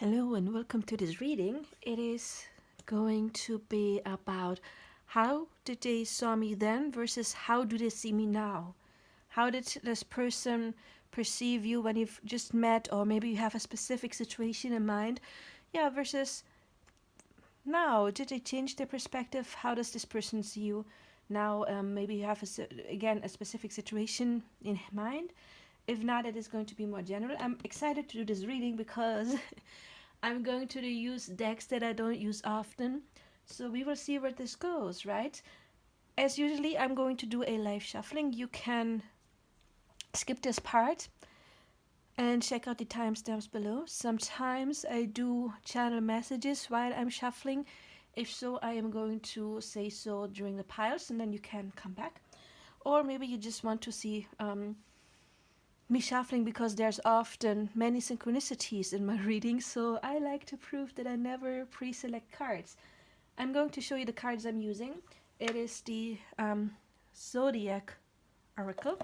Hello and welcome to this reading. It is going to be about how did they saw me then versus how do they see me now? How did this person perceive you when you've just met, or maybe you have a specific situation in mind? Yeah, versus now, did they change their perspective? How does this person see you now? Maybe you have again a specific situation in mind. If not, it is going to be more general. I'm excited to do this reading because I'm going to use decks that I don't use often. So we will see where this goes, right? As usually, I'm going to do a live shuffling. You can skip this part and check out the timestamps below. Sometimes I do channel messages while I'm shuffling. If so, I am going to say so during the piles and then you can come back. Or maybe you just want to see me shuffling because there's often many synchronicities in my readings, so I like to prove that I never pre-select cards. I'm going to show you the cards I'm using. It is the Zodiac Oracle.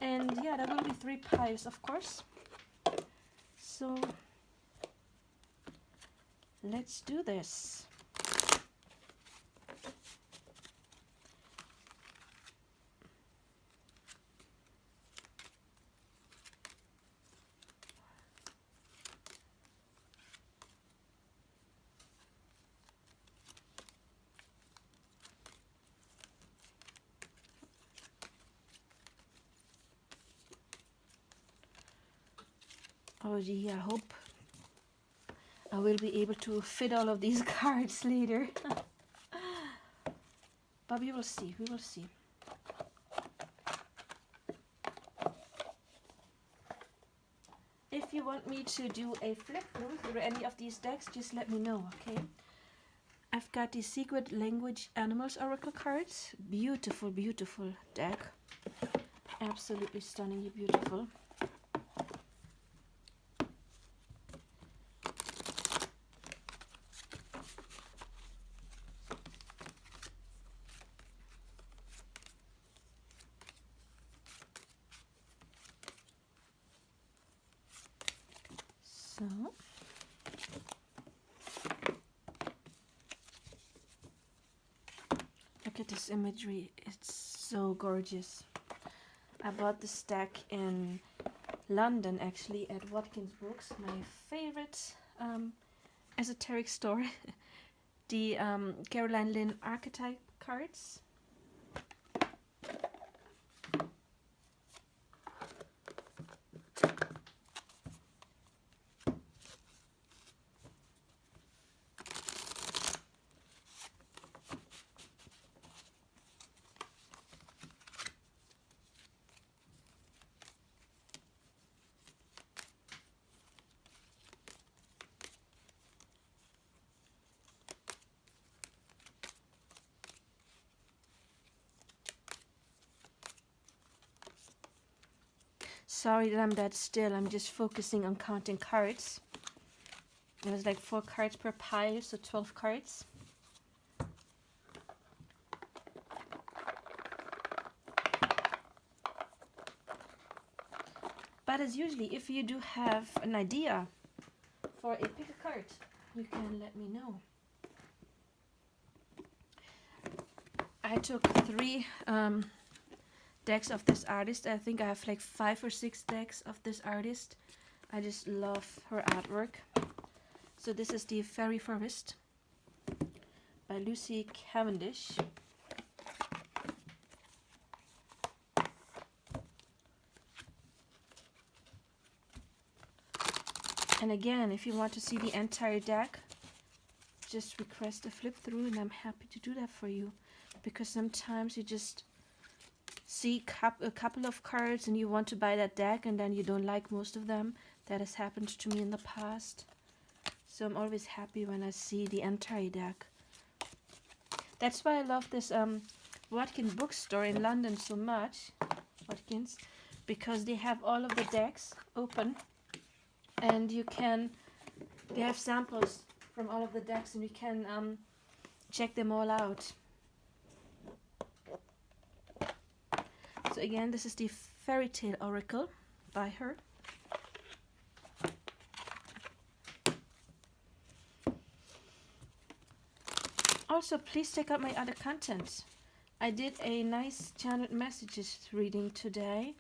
And yeah, there will be 3 piles, of course. So let's do this. Oh gee, I hope I will be able to fit all of these cards later. But we will see, we will see. If you want me to do a flip through through any of these decks, just let me know, okay? I've got the Secret Language Animals Oracle cards. Beautiful, beautiful deck. Absolutely stunningly beautiful. So, look at this imagery. It's so gorgeous. I bought this deck in London, actually, at Watkins Books, my favorite esoteric store. The Caroline Lynn archetype cards. Sorry that I'm that still. I'm just focusing on counting cards. There's like 4 cards per pile, so 12 cards. But as usually, if you do have an idea for a pick a card, you can let me know. I took 3 decks of this artist. I think I have like 5 or 6 decks of this artist. I just love her artwork. So this is the Fairy Forest by Lucy Cavendish. And again, if you want to see the entire deck, just request a flip through and I'm happy to do that for you. Because sometimes you just see a couple of cards and you want to buy that deck and then you don't like most of them. That has happened to me in the past. So I'm always happy when I see the entire deck. That's why I love this Watkins bookstore in London so much. Watkins. Because they have all of the decks open. And they have samples from all of the decks and you can check them all out. So again, this is the Fairy Tale Oracle by her. Also, please check out my other content. I did a nice channeled messages reading today.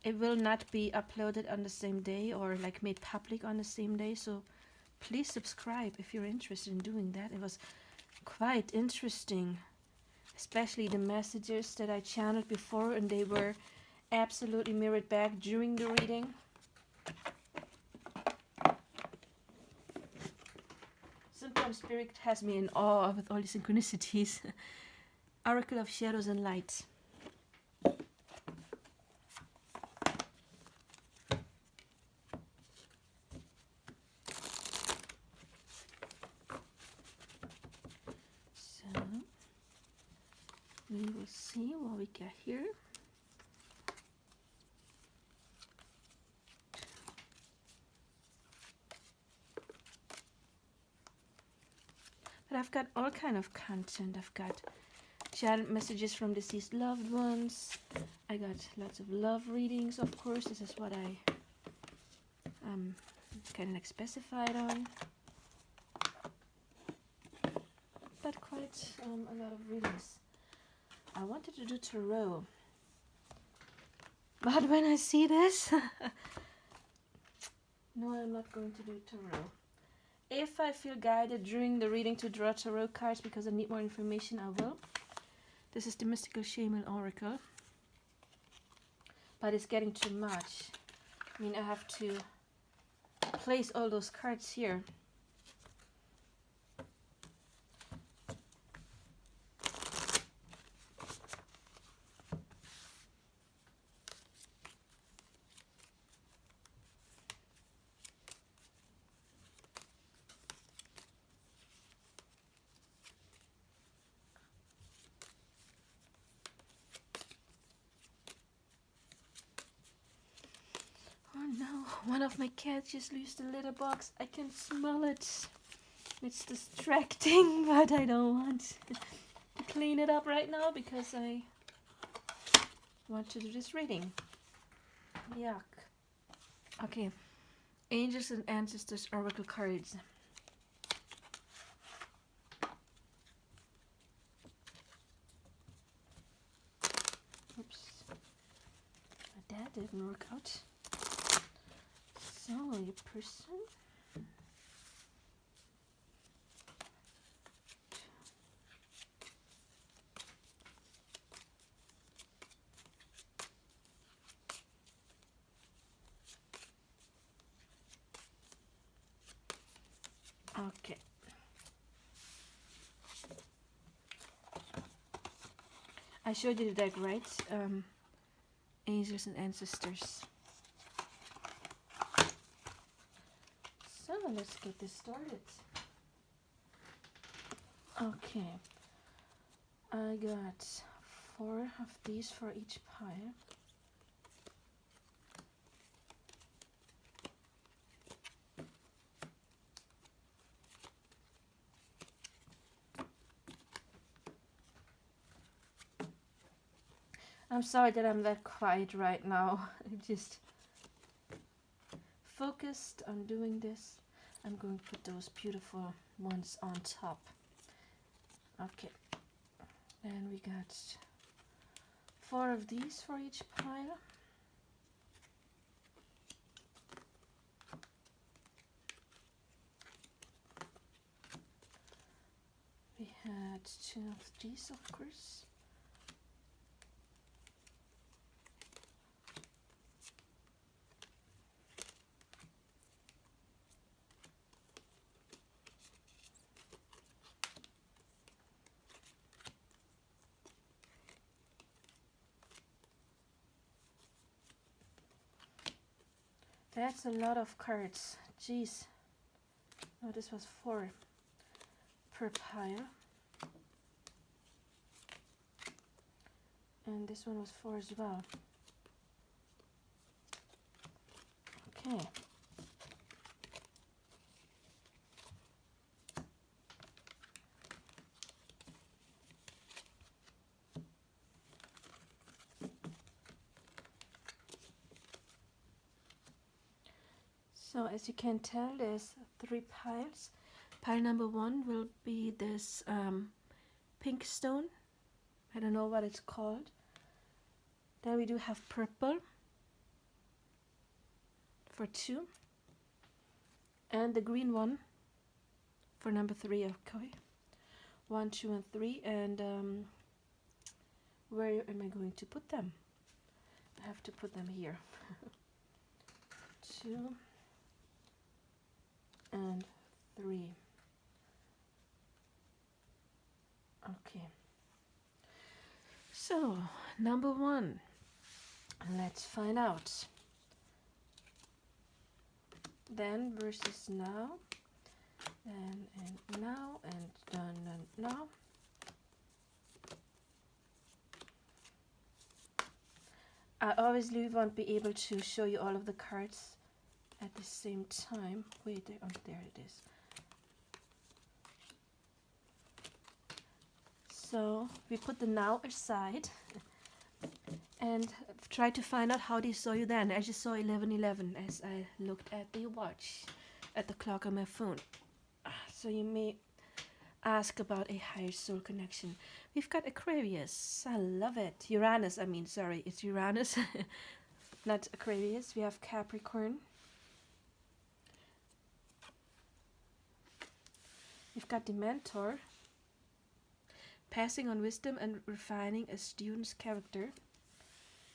It will not be uploaded on the same day or like made public on the same day, so please subscribe if you're interested in doing that. It was quite interesting, especially the messages that I channeled before, and they were absolutely mirrored back during the reading. Sometimes Spirit has me in awe with all the synchronicities. Oracle of Shadows and Light. So, we will see what we get here. But I've got all kind of content. I've got channeled messages from deceased loved ones. I got lots of love readings, of course. This is what I kind of like specified on. But quite a lot of readings. I wanted to do tarot, but when I see this, no, I'm not going to do tarot. If I feel guided during the reading to draw tarot cards because I need more information, I will. This is the Mystical Shaman Oracle. But it's getting too much. I mean, I have to place all those cards here. Oh no, one of my cats just used the litter box. I can smell it. It's distracting, but I don't want to clean it up right now because I want to do this reading. Yuck. Okay, Angels and Ancestors Oracle cards. Oops. But that didn't work out. So, your person. Okay. I showed you the deck, right? Angels and Ancestors. So let's get this started. Okay. I got 4 of these for each pile. I'm sorry that I'm that quiet right now. I'm just focused on doing this. I'm going to put those beautiful ones on top. Okay. And we got 4 of these for each pile. We had 2 of these, of course. That's a lot of cards. Jeez. Oh, this was 4 per pile. And this one was 4 as well. Okay. So as you can tell, there's 3 piles. Pile number 1 will be this pink stone. I don't know what it's called. Then we do have purple for 2. And the green one for number 3, okay. 1, 2, and 3. And where am I going to put them? I have to put them here. 2 and 3. Okay. So, number 1. Let's find out. Then versus now. And now and done and now. I obviously won't be able to show you all of the cards at the same time. Wait, there it is. So we put the now aside and try to find out how they saw you then. I just saw 11:11 as I looked at the watch, at the clock on my phone. So you may ask about a higher soul connection. We've got Aquarius. I love it. Uranus, sorry, it's Uranus, not Aquarius. We have Capricorn. We've got the Mentor. Passing on wisdom and refining a student's character.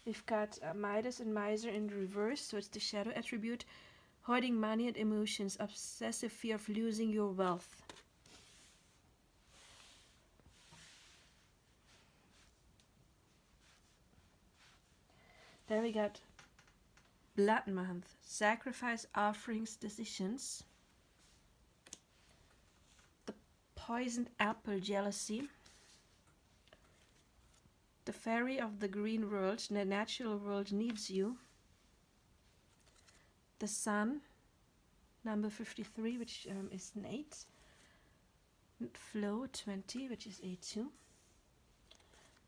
We've got Midas and Miser in reverse, so it's the shadow attribute. Hoarding money and emotions, obsessive fear of losing your wealth. Then we got Blood Month, sacrifice, offerings, decisions. The poisoned apple, jealousy. The fairy of the green world, the natural world needs you. The sun, number 53, which is an 8. Flow, 20, which is a 2.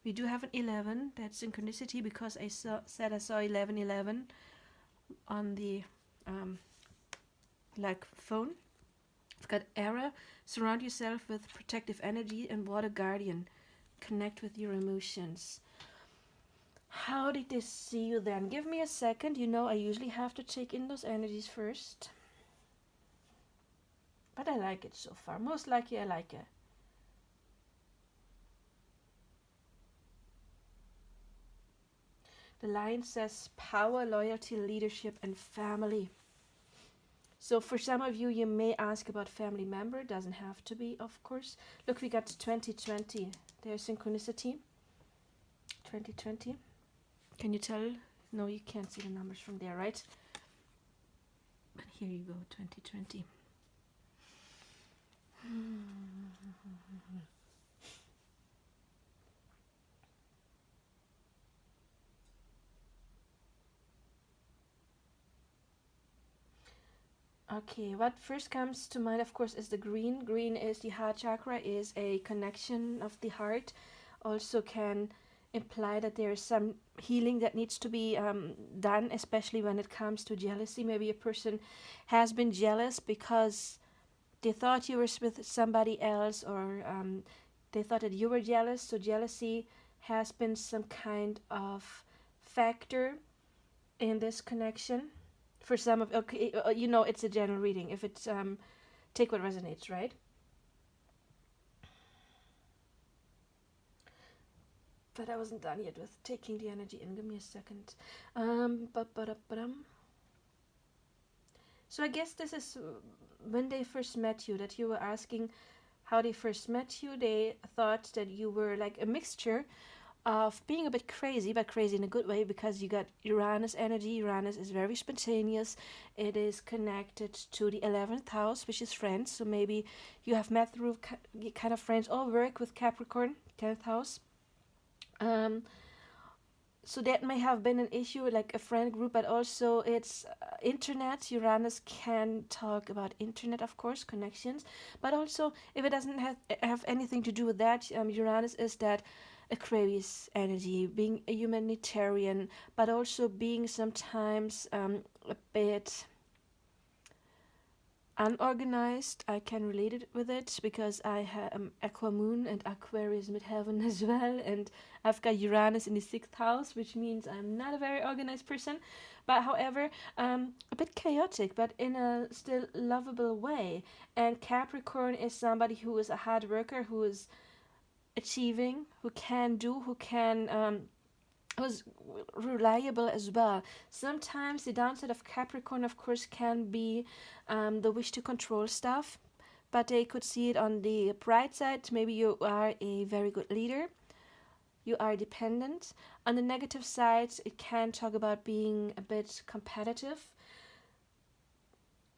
We do have an 11, that's synchronicity, because I said I saw 11:11 on the phone. We've got Era, surround yourself with protective energy, and Water Guardian, connect with your emotions. How did they see you then? Give me a second. You know I usually have to take in those energies first. But I like it so far. Most likely I like it. The line says power, loyalty, leadership, and family. So for some of you, you may ask about family member. Doesn't have to be, of course. Look, we got 2020. There's synchronicity. 2020. Can you tell? No, you can't see the numbers from there, right? But here you go, 2020. Okay, what first comes to mind, of course, is the green. Green is the heart chakra, is a connection of the heart. Also can imply that there is some healing that needs to be done, especially when it comes to jealousy. Maybe a person has been jealous because they thought you were with somebody else, or they thought that you were jealous. So jealousy has been some kind of factor in this connection. For some of, okay, it's a general reading. If it's take what resonates, right? But I wasn't done yet with taking the energy in. Give me a second. So I guess this is when they first met you, that you were asking how they first met you. They thought that you were like a mixture of being a bit crazy, but crazy in a good way, because you got Uranus energy. Uranus is very spontaneous. It is connected to the 11th house, which is friends. So maybe you have met through kind of friends or work with Capricorn, 10th house. So that may have been an issue, like a friend group, but also it's internet. Uranus can talk about internet, of course, connections, but also if it doesn't have anything to do with that, Uranus is that Aquarius energy, being a humanitarian, but also being sometimes a bit unorganized. I can relate it with it because I have Aqua Moon and Aquarius midheaven as well, and I've got Uranus in the sixth house, which means I'm not a very organized person, but however, a bit chaotic, but in a still lovable way. And Capricorn is somebody who is a hard worker, who is achieving, who can do, who can was reliable as well. Sometimes the downside of Capricorn, of course, can be the wish to control stuff, but they could see it on the bright side. Maybe you are a very good leader, you are dependent. On the negative side, it can talk about being a bit competitive.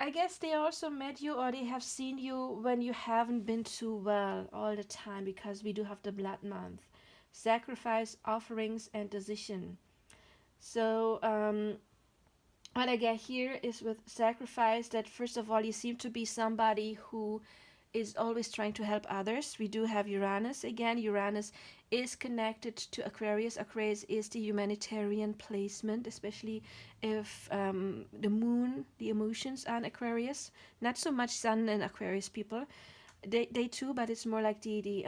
I guess they also met you or they have seen you when you haven't been too well all the time because we do have the blood month. Sacrifice, offerings, and decision. So, what I get here is with sacrifice that first of all, you seem to be somebody who is always trying to help others. We do have Uranus again. Uranus is connected to Aquarius. Aquarius is the humanitarian placement, especially if the moon, the emotions are in Aquarius. Not so much Sun and Aquarius people. They too, but it's more like the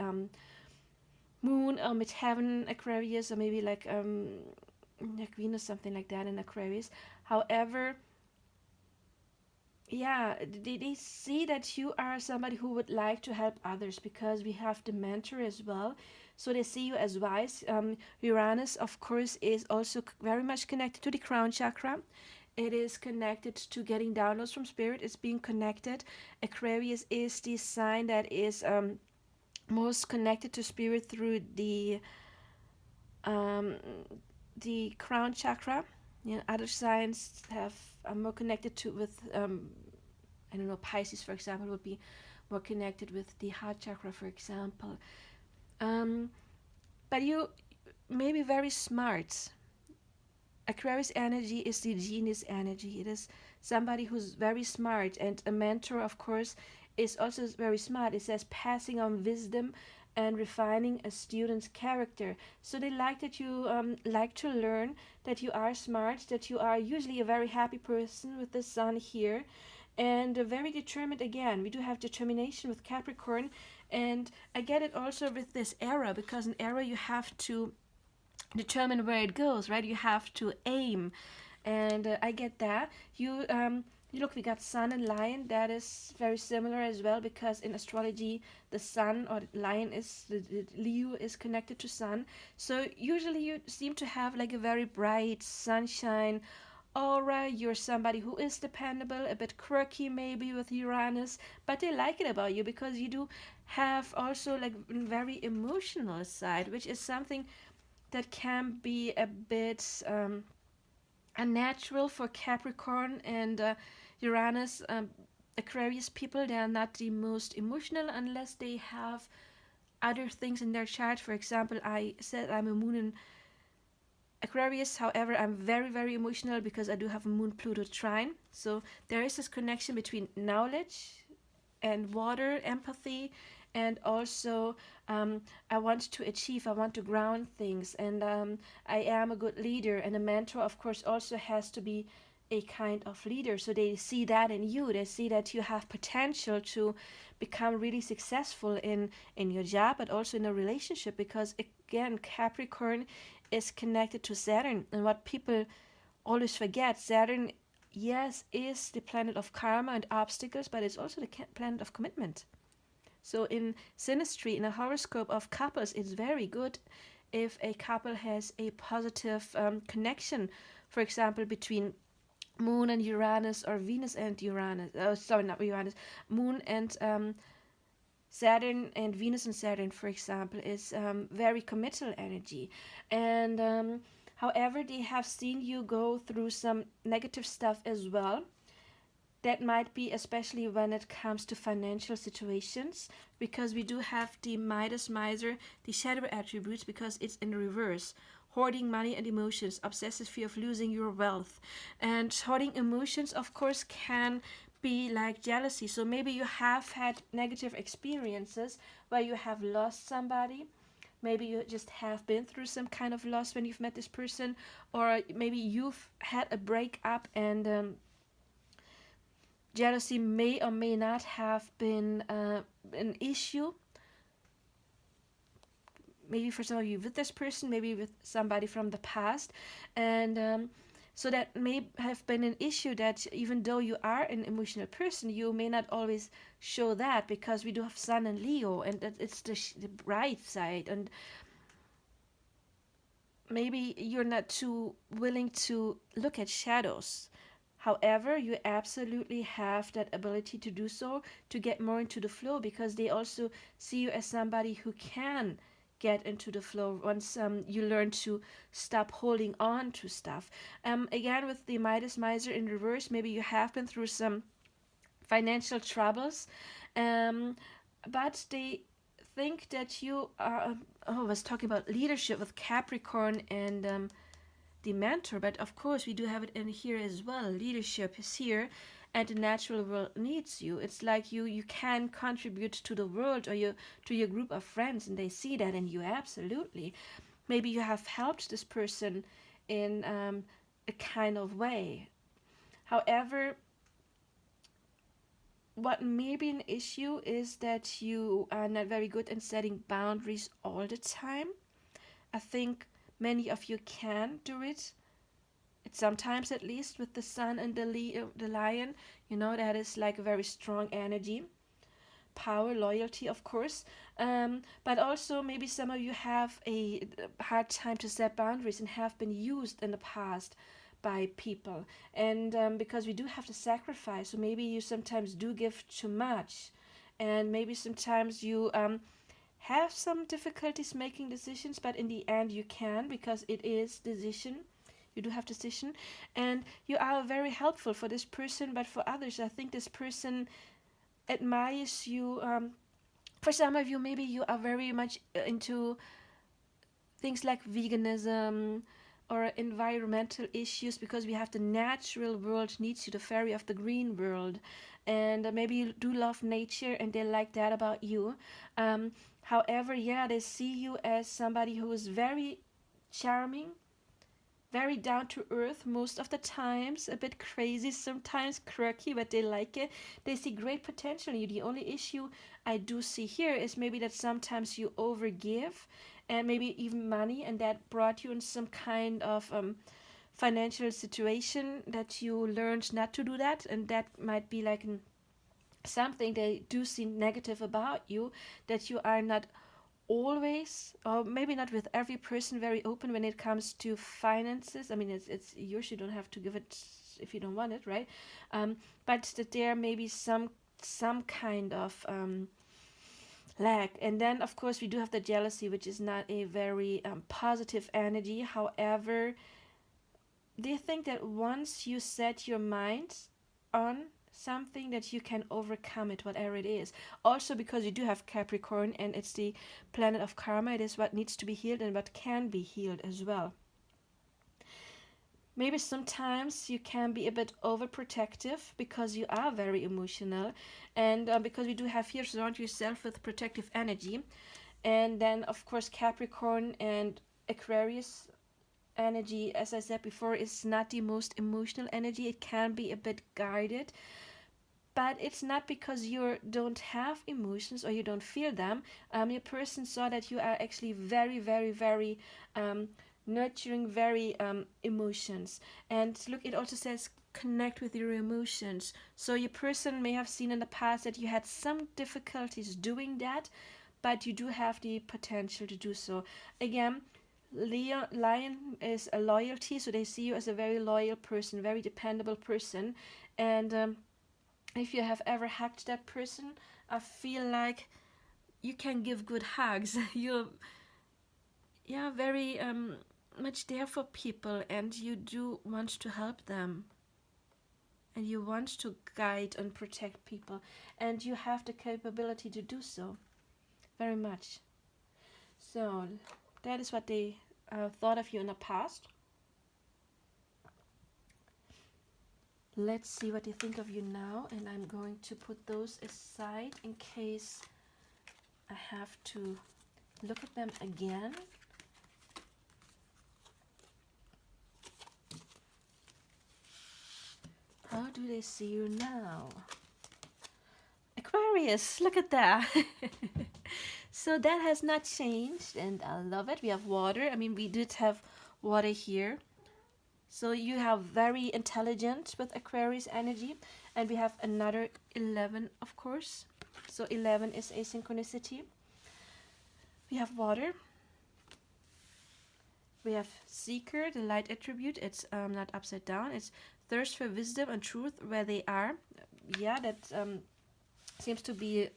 moon or midheaven Aquarius, or maybe like Venus, something like that in Aquarius. However, yeah, they see that you are somebody who would like to help others because we have the mentor as well. So they see you as wise. Uranus, of course, is also very much connected to the crown chakra. It is connected to getting downloads from spirit. It's being connected. Aquarius is the sign that is most connected to spirit through um, the crown chakra. You know, other signs have are more connected to with I don't know, Pisces, for example, would be more connected with the heart chakra, for example. Um, but you may be very smart. Aquarius energy is the genius energy. It is somebody who's very smart, and a mentor, of course, is also very smart. It says passing on wisdom and refining a student's character. So they like that you like to learn, that you are smart, that you are usually a very happy person with the sun here, and very determined again. We do have determination with Capricorn, and I get it also with this era because in era you have to determine where it goes, right? You have to aim, and I get that. You look, we got Sun and Lion. That is very similar as well because in astrology, the Sun or the Lion is the Leo is connected to Sun. So usually you seem to have like a very bright sunshine aura. You're somebody who is dependable, a bit quirky maybe with Uranus, but they like it about you because you do have also like a very emotional side, which is something that can be a bit unnatural for Capricorn and Uranus. Aquarius people, they are not the most emotional unless they have other things in their chart. For example, I said I'm a moon in Aquarius, however, I'm very, very emotional because I do have a moon Pluto trine. So there is this connection between knowledge and water, empathy, and also I want to achieve, I want to ground things, and I am a good leader. And a mentor, of course, also has to be a kind of leader. So they see that in you. They see that you have potential to become really successful in your job, but also in a relationship. Because again, Capricorn is connected to Saturn, and what people always forget, Saturn, yes, is the planet of karma and obstacles, but it's also the planet of commitment. So in synastry, in a horoscope of couples, it's very good if a couple has a positive connection, for example, between Moon and Uranus or Venus and Uranus. Oh, sorry, not Uranus. Moon and Saturn and Venus and Saturn, for example, is very committal energy. And however, they have seen you go through some negative stuff as well. That might be especially when it comes to financial situations, because we do have the Midas Miser, the shadow attributes, because it's in reverse. Hoarding money and emotions, obsessive fear of losing your wealth. And hoarding emotions, of course, can be like jealousy. So maybe you have had negative experiences where you have lost somebody. Maybe you just have been through some kind of loss when you've met this person, or maybe you've had a breakup and jealousy may or may not have been an issue, maybe for some of you with this person, maybe with somebody from the past. And so that may have been an issue, that even though you are an emotional person, you may not always show that, because we do have Sun and Leo, and that it's the bright side. And maybe you're not too willing to look at shadows. However, you absolutely have that ability to do so, to get more into the flow, because they also see you as somebody who can get into the flow once you learn to stop holding on to stuff. Again, with the Midas Miser in reverse, maybe you have been through some financial troubles, um, but they think that you are. Oh, I was talking about leadership with Capricorn and the mentor, but of course we do have it in here as well. Leadership is here, and the natural world needs you. It's like you can contribute to the world, or you to your group of friends, and they see that in you. Absolutely. Maybe you have helped this person in a kind of way. However, what may be an issue is that you are not very good in setting boundaries all the time. I think many of you can do it, sometimes at least, with the sun and the lion. That is like a very strong energy, power, loyalty, of course. But also maybe some of you have a hard time to set boundaries and have been used in the past by people. And because we do have to sacrifice, so maybe you sometimes do give too much, and maybe sometimes you have some difficulties making decisions, but in the end you can, because it is decision. You do have decision, and you are very helpful for this person, but for others, I think this person admires you. For some of you, maybe you are very much into things like veganism or environmental issues, because we have the natural world needs you, the fairy of the green world. And maybe you do love nature, and they like that about you. However, yeah, they see you as somebody who is very charming, very down to earth most of the times, a bit crazy sometimes, quirky, but they like it. They see great potential in you. The only issue I do see here is maybe that sometimes you overgive, and maybe even money, and that brought you in some kind of financial situation that you learned not to do that, and that might be like something they do see negative about you, that you are not always, or maybe not with every person, very open when it comes to finances. I mean, it's yours, you don't have to give it if you don't want it, right? But that there may be some kind of lack. And then of course we do have the jealousy, which is not a very positive energy. However, they think that once you set your mind on something, that you can overcome it, whatever it is. Also because you do have Capricorn, and it's the planet of karma. It is what needs to be healed and what can be healed as well. Maybe sometimes you can be a bit overprotective, because you are very emotional, and because we do have here, surround yourself with protective energy. And then of course Capricorn and Aquarius energy, as I said before, is not the most emotional energy. It can be a bit guarded, but it's not because you don't have emotions or you don't feel them. Your person saw that you are actually very, very, very nurturing, very emotions. And look, it also says connect with your emotions. So your person may have seen in the past that you had some difficulties doing that, but you do have the potential to do so. Again, Lion is a loyalty, so they see you as a very loyal person, very dependable person. And if you have ever hugged that person, I feel like you can give good hugs. You're, yeah, very much there for people, and you do want to help them, and you want to guide and protect people, and you have the capability to do so very much. So that is what they thought of you in the past. Let's see what they think of you now, and I'm going to put those aside in case I have to look at them again. How do they see you now? Aquarius, look at that. So that has not changed, and I love it. We have water. I mean, we did have water here. So you have very intelligent with Aquarius energy. And we have another 11, of course. So 11 is asynchronicity. We have water. We have seeker, the light attribute. It's not upside down. It's thirst for wisdom and truth where they are. Yeah, that seems to be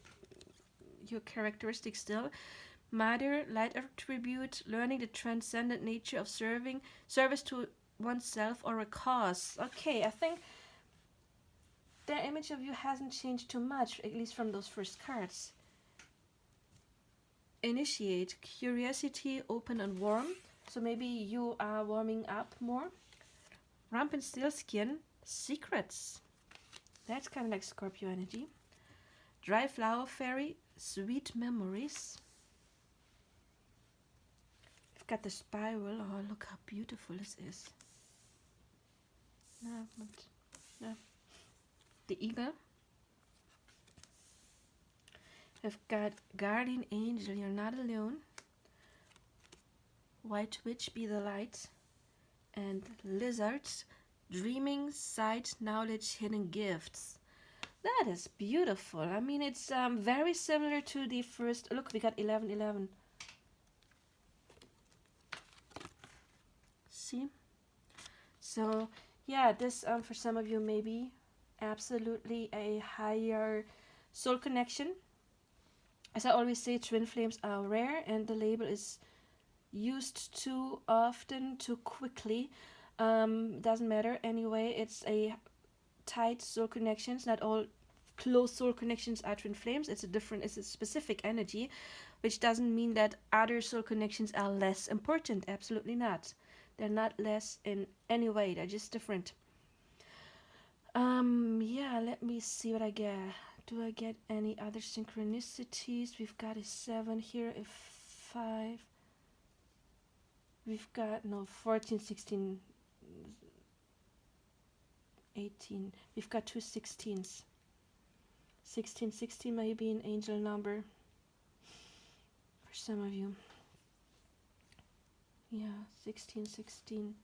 your characteristic still. Matter, light attribute, learning the transcendent nature of service to oneself or a cause. Okay, I think their image of you hasn't changed too much, at least from those first cards. Initiate, curiosity, open and warm. So maybe you are warming up more. Rampant steel-skin, secrets. That's kind of like Scorpio energy. Dry flower fairy, sweet memories. We've got the spiral. Oh, look how beautiful this is. No, no. The eagle. We've got guardian angel, you're not alone. White witch, be the light. And lizards, dreaming, sight, knowledge, hidden gifts. That is beautiful. I mean, it's very similar to the first. Look, we got 11, 11. See? So, yeah, this for some of you maybe absolutely a higher soul connection. As I always say, twin flames are rare and the label is used too often, too quickly. Doesn't matter anyway. It's a tight soul connections. Not all close soul connections are twin flames. It's a specific energy, which doesn't mean that other soul connections are less important. Absolutely not. They're not less in any way. They're just different. Yeah, let me see what I get. Do I get any other synchronicities? We've got a 7 here, a 5. We've got, no, 14, 16, 18. We've got 2 16s. 16, 16 may be an angel number for some of you. Yeah, 16, 16,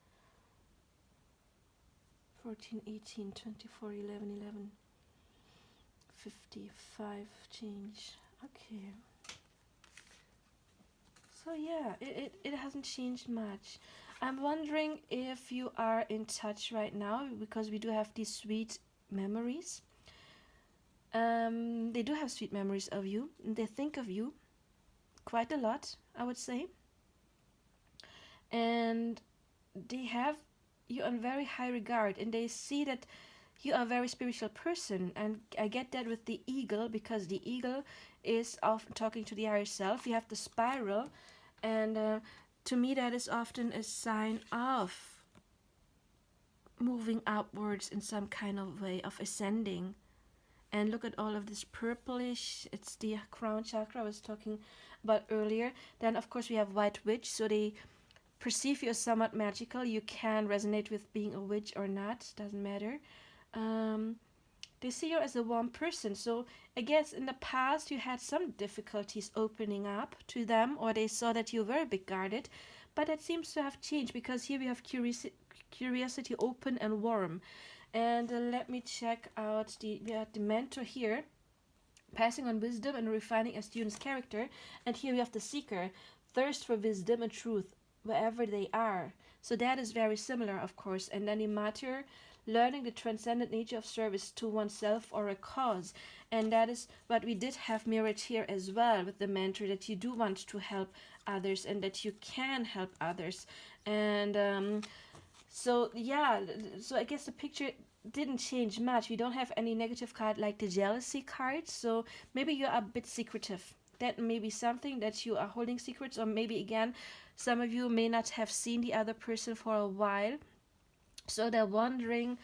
14, 18, 24, 11, 11, 55, change. Okay. So yeah, it hasn't changed much. I'm wondering if you are in touch right now, because we do have these sweet memories. They do have sweet memories of you. They think of you quite a lot, I would say. And they have you in very high regard, and they see that you are a very spiritual person. And I get that with the eagle, because the eagle is often talking to the higher self. You have the spiral, and to me that is often a sign of moving upwards in some kind of way, of ascending. And look at all of this purplish. It's the crown chakra I was talking about earlier. Then of course we have white witch, so they perceive you as somewhat magical. You can resonate with being a witch or not, doesn't matter. They see you as a warm person. So I guess in the past you had some difficulties opening up to them, or they saw that you were a bit guarded, but that seems to have changed, because here we have curiosity, open and warm. And let me check out we have the mentor here, passing on wisdom and refining a student's character. And here we have the seeker, thirst for wisdom and truth wherever they are. So that is very similar, of course. And then the matter, learning the transcendent nature of service to oneself or a cause. And that is what we did have mirrored here as well with the mentor, that you do want to help others and that you can help others. And so yeah, so I guess the picture didn't change much. We don't have any negative card like the jealousy card. So maybe you're a bit secretive. That may be something that you are holding secrets, or maybe again, some of you may not have seen the other person for a while. So they're wondering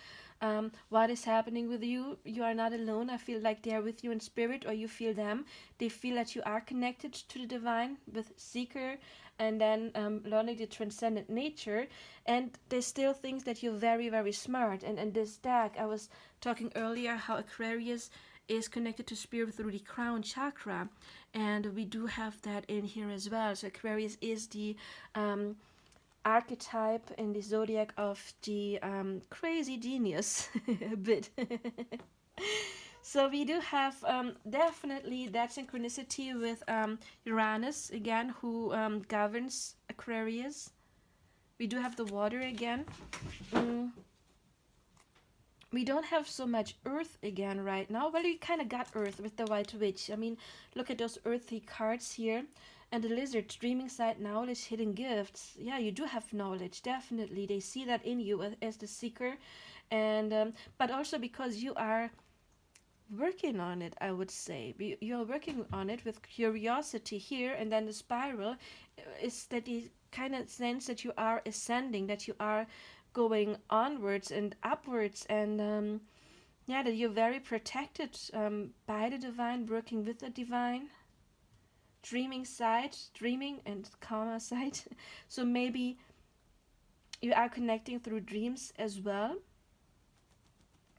what is happening with you. You are not alone. I feel like they are with you in spirit, or you feel them. They feel that you are connected to the divine with seeker, and then learning the transcendent nature. And they still think that you're very, very smart. And this deck, I was talking earlier how Aquarius is connected to spirit through the crown chakra, and we do have that in here as well. So Aquarius is the archetype in the zodiac of the crazy genius a bit. So we do have definitely that synchronicity with Uranus again, who governs Aquarius. We do have the water again. Mm, we don't have so much earth again right now. Well, we kind of got earth with the white witch. I mean, look at those earthy cards here. And the lizard, dreaming side, knowledge, hidden gifts. Yeah, you do have knowledge, definitely. They see that in you as the seeker. And but also because you are working on it, I would say. You're working on it with curiosity here, and then the spiral is that the kind of sense that you are ascending, that you are going onwards and upwards, and yeah, that you're very protected by the divine, working with the divine. Dreaming side, dreaming and karma side. So maybe you are connecting through dreams as well.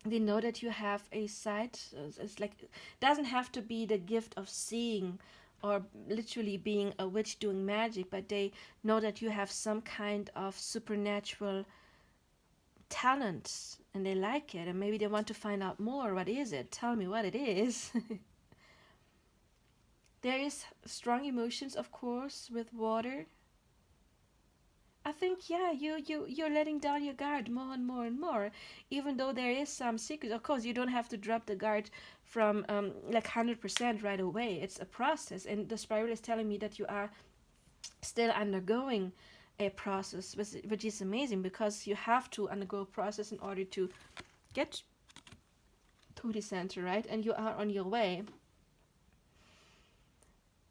They know that you have a side. It's like, it doesn't have to be the gift of seeing or literally being a witch doing magic, but they know that you have some kind of supernatural talent and they like it, and maybe they want to find out more. What is it? Tell me what it is. There is strong emotions, of course, with water. I think, yeah, you're letting down your guard more and more and more, even though there is some secrets. Of course, you don't have to drop the guard from like 100% right away. It's a process, and the spiral is telling me that you are still undergoing a process, which is amazing, because you have to undergo a process in order to get to the center, right? And you are on your way.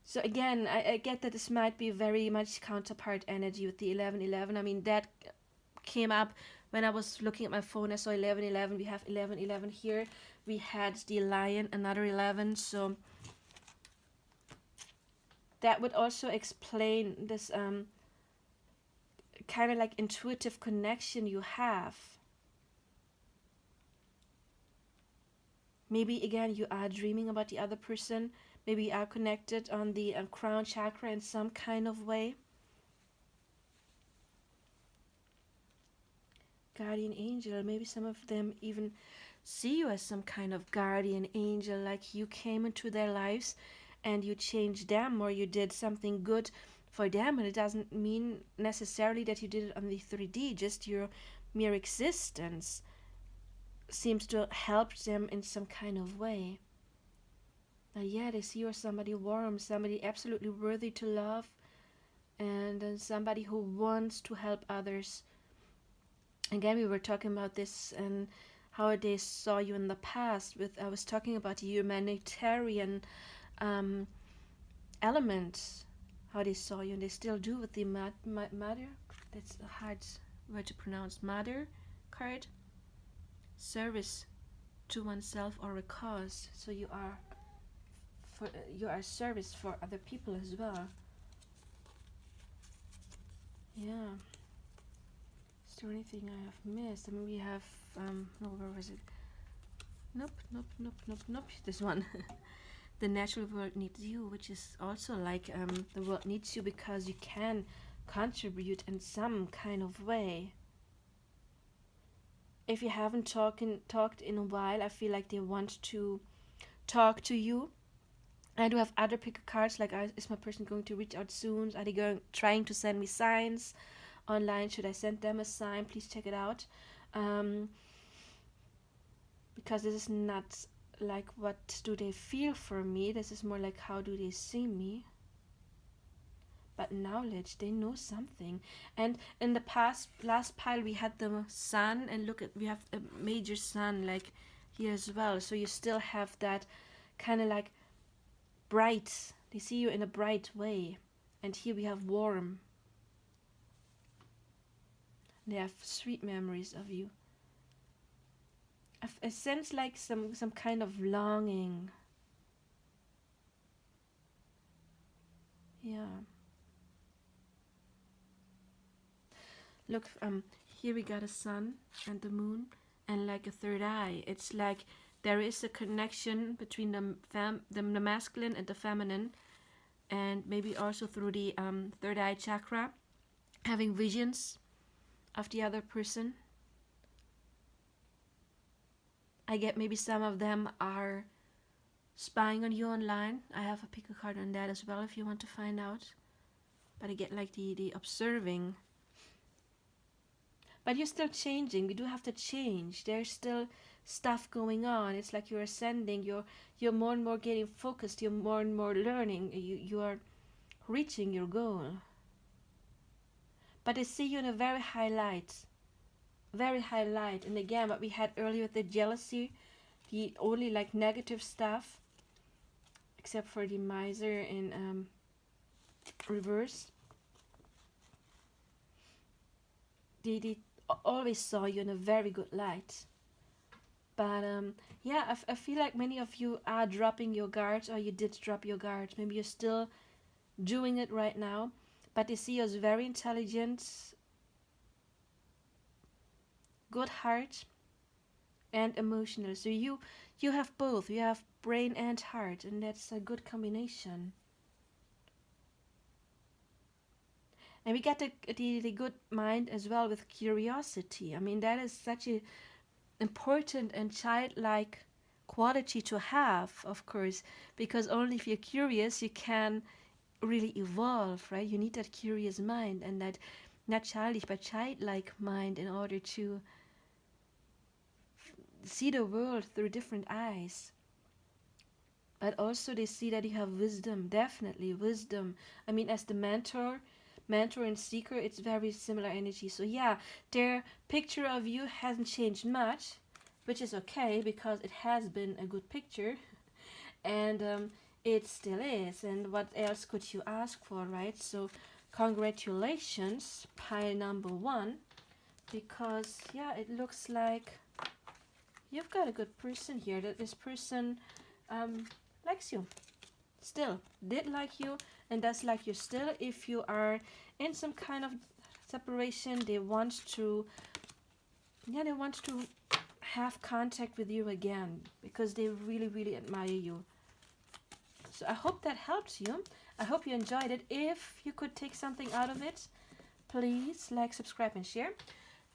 So again, I get that this might be very much counterpart energy with the 1111. I mean, that came up when I was looking at my phone. I saw 1111. We have 1111 here. We had the lion, another 11. So that would also explain this kind of like intuitive connection you have. Maybe again, you are dreaming about the other person. Maybe you are connected on the crown chakra in some kind of way. Guardian angel. Maybe some of them even see you as some kind of guardian angel, like you came into their lives and you changed them, or you did something good for them. And it doesn't mean necessarily that you did it on the 3D, just your mere existence seems to help them in some kind of way. Yeah, they see you as somebody warm, somebody absolutely worthy to love, and somebody who wants to help others. Again, we were talking about this and how they saw you in the past. I was talking about the humanitarian element, how they saw you, and they still do with the mother. That's a hard word to pronounce. Mother card. Service to oneself or a cause. So you are service for other people as well. Yeah. Is there anything I have missed? I mean, we have no, where was it? Nope. This one. The natural world needs you, which is also like the world needs you because you can contribute in some kind of way. If you haven't talked in a while, I feel like they want to talk to you. I do have other picker cards, like is my person going to reach out soon? Are they trying to send me signs online? Should I send them a sign? Please check it out. Because this is not like what do they feel for me. This is more like how do they see me. But knowledge, they know something. And in the last pile we had the sun, and look at, we have a major sun like here as well. So you still have that kind of like bright, they see you in a bright way. And here we have warm. They have sweet memories of you. I sense like some kind of longing. Yeah. Look, here we got a sun and the moon and like a third eye. It's like there is a connection between the masculine and the feminine, and maybe also through the third eye chakra, having visions of the other person. I get maybe some of them are spying on you online. I have a pick a card on that as well if you want to find out. But I get like the observing. But you're still changing. We do have to change. There's still stuff going on. It's like you're ascending. You're more and more getting focused. You're more and more learning. You are reaching your goal. But I see you in a very high light. Very high light. And again, what we had earlier with the jealousy, the only like negative stuff, except for the miser in reverse. They always saw you in a very good light. But yeah, I feel like many of you are dropping your guards, or you did drop your guards. Maybe you're still doing it right now. But they see you as very intelligent, good heart, and emotional. So you have both. You have brain and heart, and that's a good combination. And we get the good mind as well with curiosity. I mean, that is such a important and childlike quality to have, of course, because only if you're curious you can really evolve, right? You need that curious mind and that not childish but childlike mind in order to see the world through different eyes. But also they see that you have wisdom, definitely wisdom. I mean, as the mentor and seeker, it's very similar energy. So yeah, their picture of you hasn't changed much, which is okay because it has been a good picture, and it still is. And what else could you ask for, right? So congratulations, pile number 1, because yeah, it looks like you've got a good person here. That this person likes you, still did like you, and does like you still. If you are in some kind of separation, they want to have contact with you again because they really, really admire you. So I hope that helps you. I hope you enjoyed it. If you could take something out of it, please like, subscribe, and share.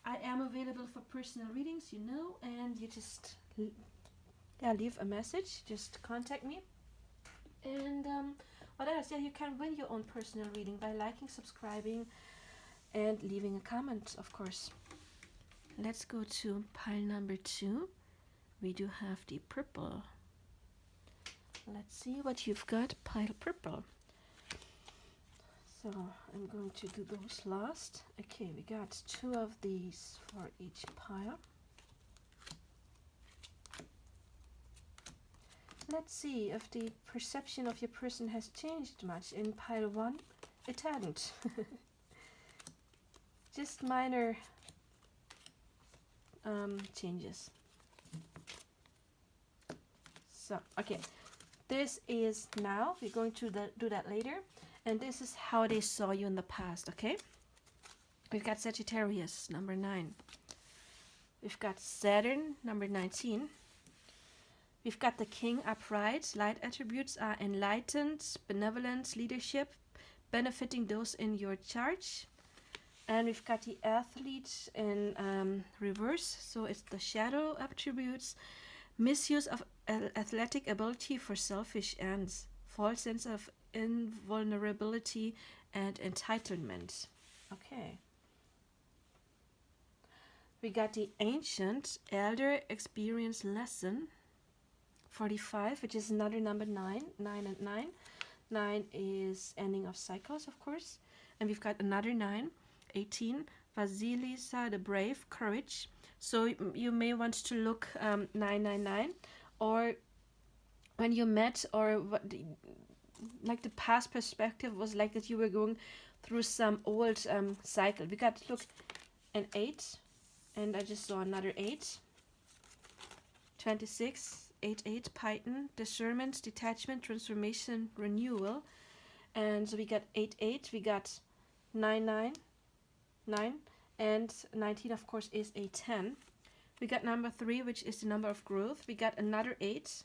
I am available for personal readings, and you just leave a message. Just contact me. And what else? Yeah, you can win your own personal reading by liking, subscribing, and leaving a comment, of course. Let's go to pile number 2. We do have the purple. Let's see what you've got, pile purple. So I'm going to do those last. Okay, we got 2 of these for each pile. Let's see if the perception of your person has changed much. In pile 1, it hadn't. Just minor changes. So, okay, this is now. We're going to do that later. And this is how they saw you in the past, okay? We've got Sagittarius, number 9. We've got Saturn, number 19. We've got the King upright. Light attributes are enlightened, benevolent, leadership, benefiting those in your charge. And we've got the Athlete in reverse. So it's the shadow attributes, misuse of athletic ability for selfish ends, false sense of invulnerability and entitlement. Okay. We got the Ancient Elder Experience Lesson 45, which is another number 9. 9 and 9. 9 is ending of cycles, of course. And we've got another 9. 18. Vasilisa the Brave, courage. So you may want to look 999, or when you met, or what like the past perspective was like that you were going through some old cycle. We got to look an 8, and I just saw another 8. 26, 8, Python, discernment, detachment, transformation, renewal. And so we got 8, we got 9, and 19, of course, is a 10. We got number 3, which is the number of growth. We got another 8.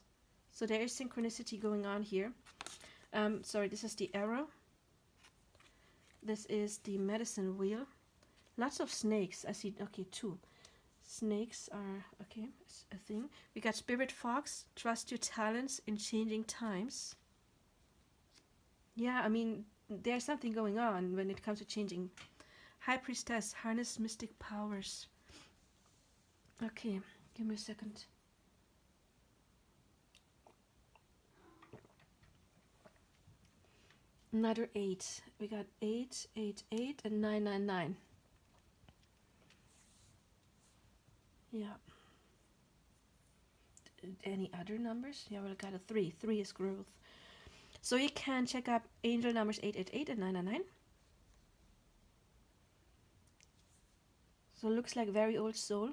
So there is synchronicity going on here. Sorry, this is the arrow. This is the medicine wheel. Lots of snakes. I see, okay, 2. Snakes are, okay, a thing. We got spirit fox, trust your talents in changing times. Yeah, I mean, there's something going on when it comes to changing. High priestess, harness mystic powers. Okay, give me a second. Another 8. We got 8, 8, and 9. Yeah. Any other numbers? Yeah, we got a 3. 3 is growth. So you can check up angel numbers 8 and 9. So it looks like very old soul.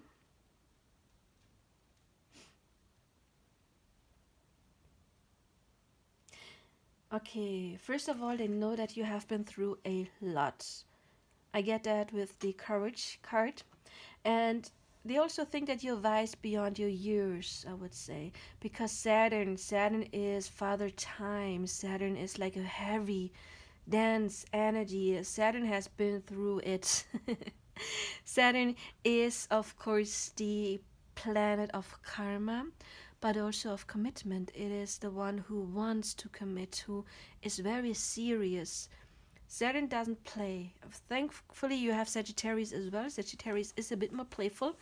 Okay, first of all, they know that you have been through a lot. I get that with the courage card. And they also think that you're wise beyond your years, I would say. Because Saturn is father time. Saturn is like a heavy, dense energy. Saturn has been through it. Saturn is, of course, the planet of karma, but also of commitment. It is the one who wants to commit, who is very serious. Saturn doesn't play. Thankfully, you have Sagittarius as well. Sagittarius is a bit more playful.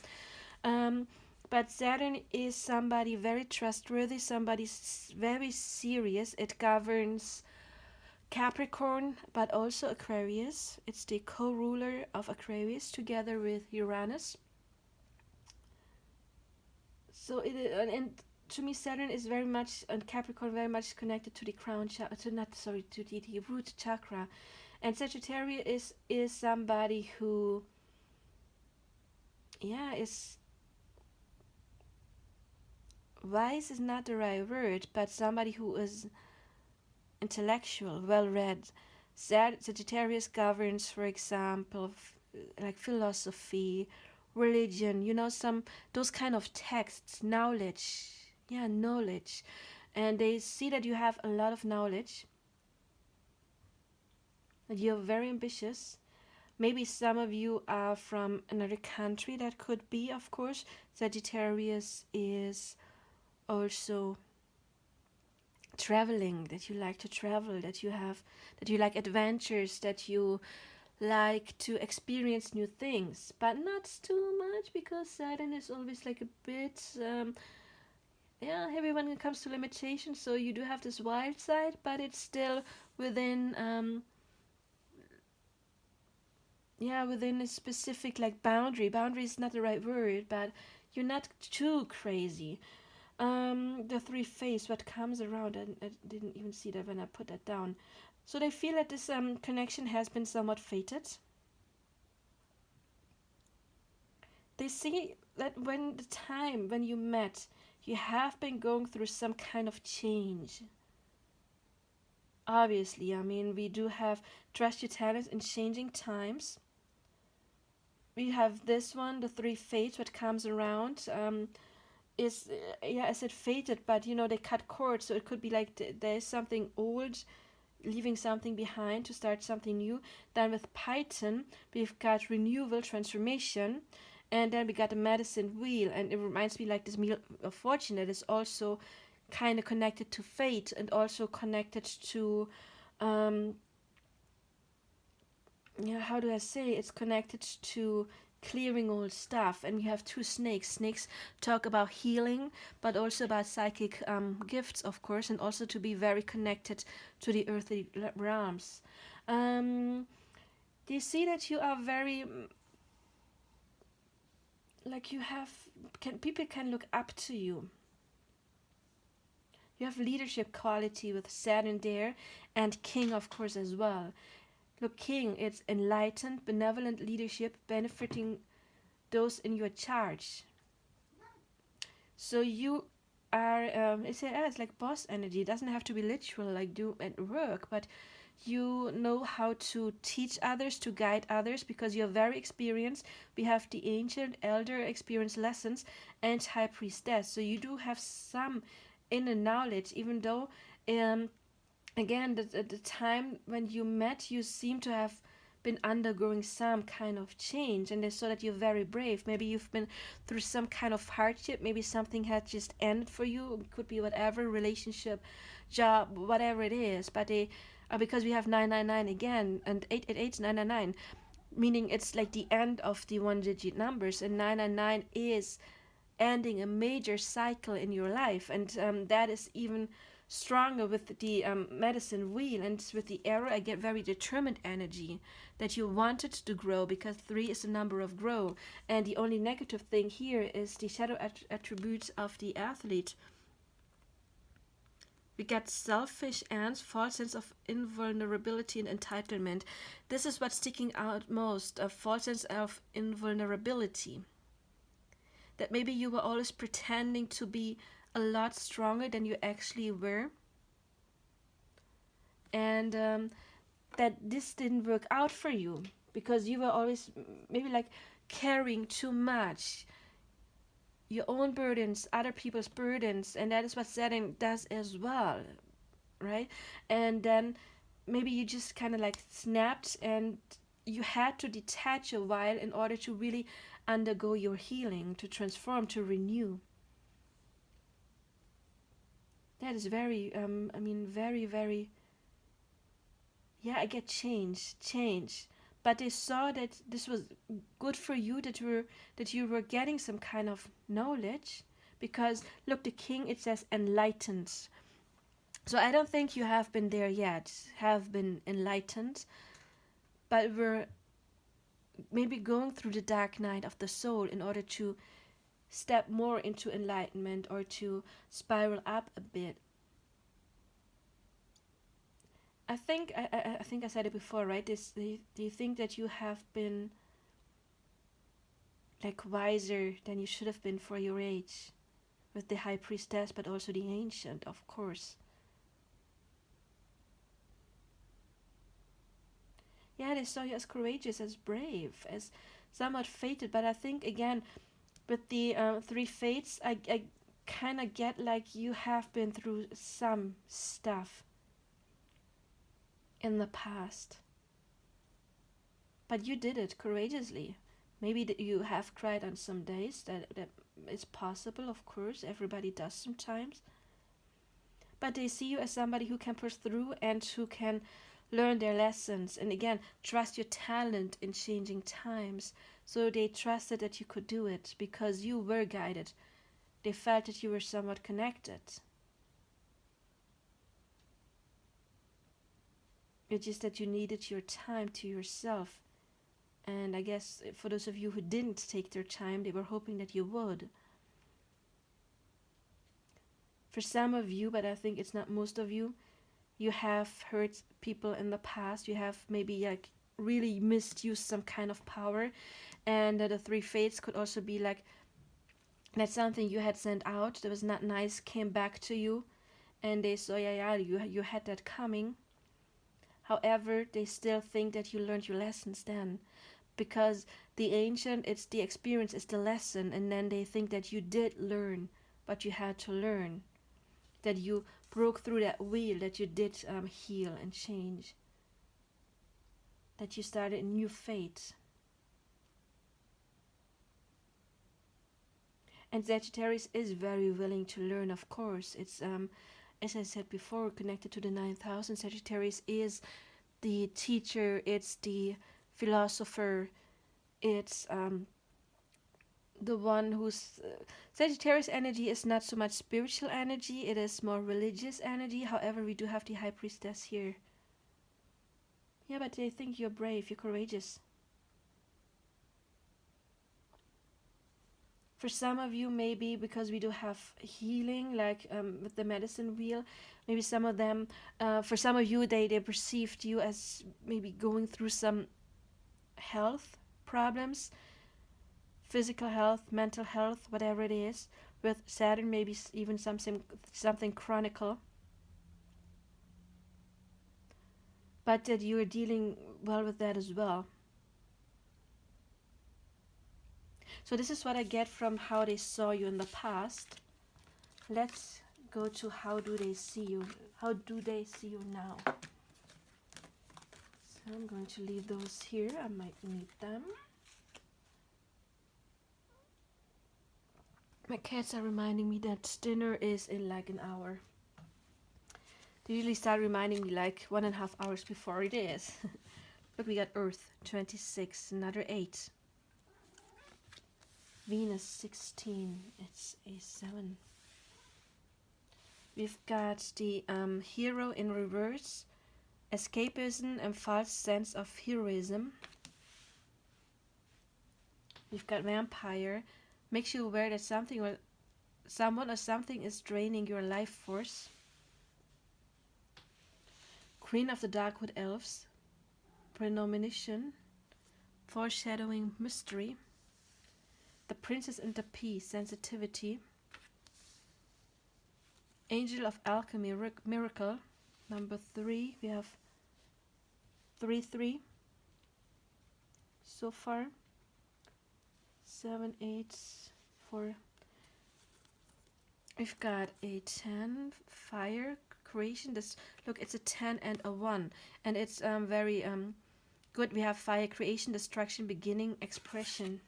Um, but Saturn is somebody very trustworthy, somebody very serious. It governs Capricorn, but also Aquarius. It's the co-ruler of Aquarius together with Uranus. So and to me, Saturn is very much, and Capricorn very much connected to the crown chakra, to the root chakra, and Sagittarius is somebody who, yeah, is wise is not the right word, but somebody who is intellectual, well read. Sagittarius governs, for example, like philosophy, religion, some those kind of texts, knowledge. Yeah, knowledge. And they see that you have a lot of knowledge, that you're very ambitious. Maybe some of you are from another country, that could be, of course. Sagittarius is also traveling, that you like to travel, that you like adventures, that you like to experience new things, but not too much, because Saturn is always like a bit heavy when it comes to limitations. So you do have this wild side, but it's still within within a specific like boundary. Boundary is not the right word, but you're not too crazy. The 3 phase, what comes around, I didn't even see that when I put that down. So they feel that this connection has been somewhat fated. They see that when you met, you have been going through some kind of change. Obviously, I mean, we do have trust your talents in changing times. We have this one, the 3 fates, what comes around. Is I said fated, but they cut cords, so it could be like there's something old, leaving something behind to start something new. Then with Python, we've got renewal, transformation, and then we got the medicine wheel, and it reminds me like this wheel of fortune that is also kind of connected to fate, and also connected to how do I say, it's connected to clearing old stuff. And we have 2 snakes talk about healing, but also about psychic gifts, of course, and also to be very connected to the earthly realms. Do you see that you are very like people can look up to you? You have leadership quality with Saturn there, and King, of course, as well. Look, King, it's enlightened, benevolent leadership benefiting those in your charge. So you are, it's like boss energy. It doesn't have to be literal, like do at work, but you know how to teach others, to guide others, because you're very experienced. We have the ancient elder experience lessons and high priestess, so you do have some inner knowledge, even though um again, the time when you met, you seem to have been undergoing some kind of change, and they saw that you're very brave. Maybe you've been through some kind of hardship. Maybe something had just ended for you. It could be whatever, relationship, job, whatever it is. But they, because we have 999 again, and 888 999, meaning it's like the end of the one digit numbers, and 999 is ending a major cycle in your life, and that is even stronger with the medicine wheel. And with the arrow, I get very determined energy, that you wanted to grow, because 3 is the number of grow. And the only negative thing here is the shadow attributes of the athlete. We get selfish and false sense of invulnerability and entitlement. This is what's sticking out most, a false sense of invulnerability, that maybe you were always pretending to be a lot stronger than you actually were, and that this didn't work out for you because you were always maybe like carrying too much, your own burdens, other people's burdens, and that is what setting does as well, right? And then maybe you just kind of like snapped, and you had to detach a while in order to really undergo your healing, to transform, to renew. That is very, very, very, yeah, I get change. But they saw that this was good for you, that you were getting some kind of knowledge, because look, the king, it says enlightened. So I don't think you have been there yet, have been enlightened, but we're maybe going through the dark night of the soul in order to step more into enlightenment, or to spiral up a bit. I think I said it before, right? Do you think that you have been like wiser than you should have been for your age, with the high priestess, but also the ancient, of course. Yeah, they saw you as courageous, as brave, as somewhat fated. But I think again, with the three fates, I kind of get like you have been through some stuff in the past, but you did it courageously. Maybe that you have cried on some days. That is possible, of course. Everybody does sometimes. But they see you as somebody who can push through and who can learn their lessons. And again, trust your talent in changing times. So they trusted that you could do it because you were guided. They felt that you were somewhat connected. It's just that you needed your time to yourself. And I guess for those of you who didn't take their time, they were hoping that you would. For some of you, but I think it's not most of you, you have hurt people in the past. You have maybe like really misused some kind of power. And the three fates could also be like that something you had sent out that was not nice came back to you, and they saw, yeah, you had that coming. However, they still think that you learned your lessons then, because the ancient, it's the experience, is the lesson, and then they think that you did learn, but you had to learn, that you broke through that wheel, that you did heal and change, that you started a new fate. And Sagittarius is very willing to learn, of course. It's as I said before, connected to the 9000. Sagittarius is the teacher, it's the philosopher, it's the one who's Sagittarius energy is not so much spiritual energy, it is more religious energy. However, we do have the high priestess here. Yeah, but they think you're brave, you're courageous. For some of you, maybe because we do have healing, like with the medicine wheel, maybe some of them, for some of you, they perceived you as maybe going through some health problems, physical health, mental health, whatever it is. with Saturn, maybe even something chronicle, but that you are dealing well with that as well. So this is what I get from how they saw you in the past. Let's go to how do they see you? How do they see you now? So I'm going to leave those here. I might need them. My cats are reminding me that dinner is in like an hour. They usually start reminding me like 1.5 hours before it is. Look, we got Earth 26, another 8. Venus 16, it's a 7. We've got the hero in reverse, escapism and false sense of heroism. We've got vampire, makes you aware that someone or something is draining your life force. Queen of the Darkwood Elves, premonition, foreshadowing mystery. The Princess and the Pea, sensitivity. Angel of Alchemy, miracle. Number 3, we have 3 so far. 7, 8, 4. We've got a 10, fire, creation. This, look, it's a 10 and a 1, and it's very good. We have fire, creation, destruction, beginning, expression.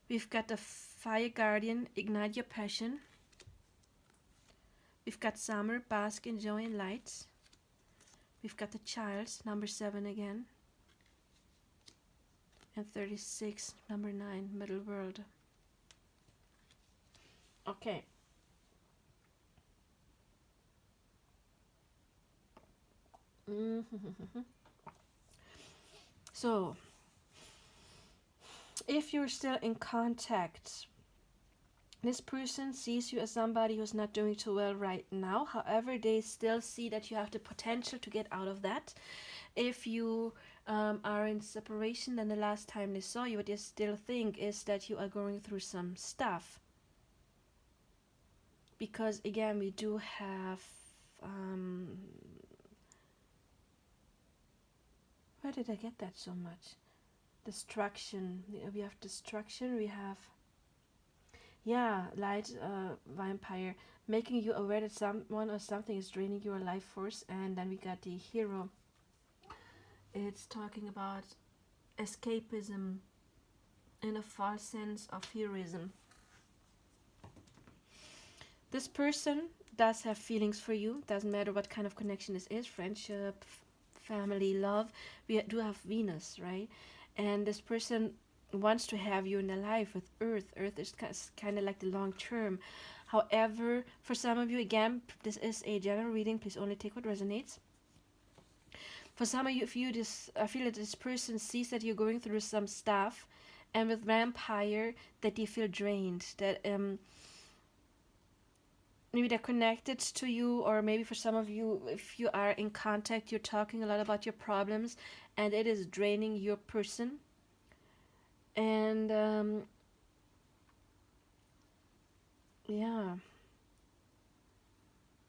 We've got the fire guardian, ignite your passion. We've got summer, bask in joy and light. We've got the child, number 7 again. And 36, number 9, middle world. Okay. So, if you're still in contact, this person sees you as somebody who's not doing too well right now. However, they still see that you have the potential to get out of that. If you are in separation, then the last time they saw you, what they still think is that you are going through some stuff. Because again, we do have where did I get that so much? Destruction. We have destruction. We have light, vampire, making you aware that someone or something is draining your life force. And then we got the hero. It's talking about escapism and a false sense of heroism. This person does have feelings for you. Doesn't matter what kind of connection this is, friendship, family, love. We do have Venus, right? And this person wants to have you in their life with Earth. Earth is kind of like the long term. However, for some of you, again, this is a general reading. Please only take what resonates. For some of you, I feel that this person sees that you're going through some stuff, and with vampire, that they feel drained. That maybe they're connected to you, or maybe for some of you, if you are in contact, you're talking a lot about your problems, and it is draining your person. And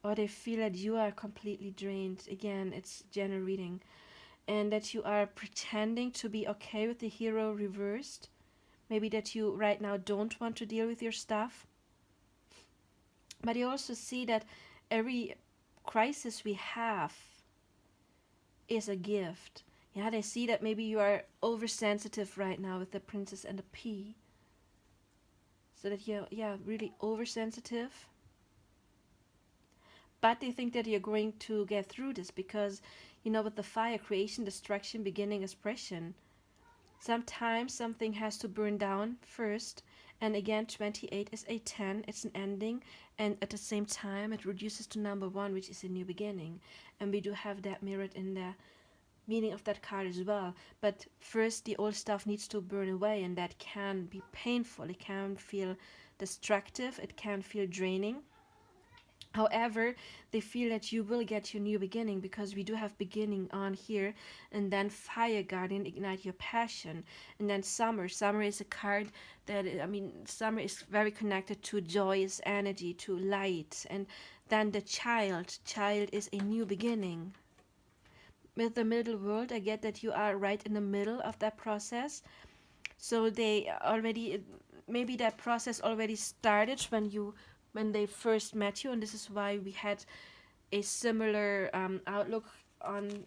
or they feel that you are completely drained. Again, it's general reading. And that you are pretending to be okay with the hero reversed. Maybe that you right now don't want to deal with your stuff. But you also see that every crisis we have is a gift. Yeah, they see that maybe you are oversensitive right now with the Princess and the Pea. So that you're, really oversensitive. But they think that you're going to get through this because, with the fire, creation, destruction, beginning, expression. Sometimes something has to burn down first. And again, 28 is a 10. It's an ending. And at the same time, it reduces to number 1, which is a new beginning. And we do have that mirrored in the meaning of that card as well. But first, the old stuff needs to burn away. And that can be painful. It can feel destructive. It can feel draining. However, they feel that you will get your new beginning, because we do have beginning on here, and then fire guardian, ignite your passion, and then summer. Summer is a card that, I mean, summer is very connected to joyous energy, to light, and then the child. Child is a new beginning. With the middle world, I get that you are right in the middle of that process. So they already, maybe that process already started when they first met you, and this is why we had a similar outlook on,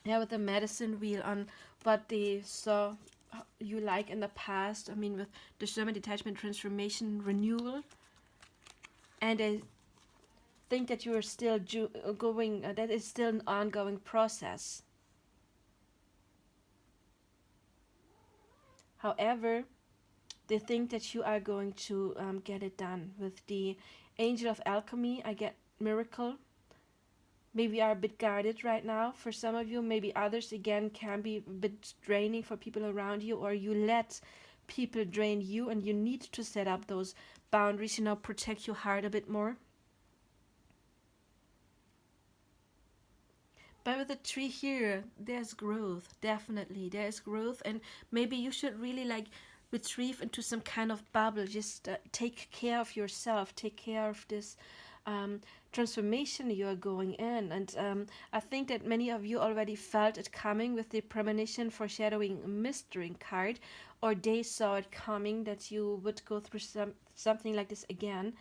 yeah, with the medicine wheel, on what they saw you like in the past. I mean, with discernment, detachment, transformation, renewal, and I think that you are still going. That is still an ongoing process. However, they think that you are going to get it done. With the angel of alchemy, I get miracle. Maybe you are a bit guarded right now for some of you. Maybe others, again, can be a bit draining for people around you, or you let people drain you and you need to set up those boundaries, protect your heart a bit more. But with the tree here, there's growth, definitely. There's growth, and maybe you should really like retrieve into some kind of bubble. Just take care of yourself, take care of this transformation you are going in. And I think that many of you already felt it coming with the premonition, foreshadowing, mystery card, or they saw it coming that you would go through something like this again.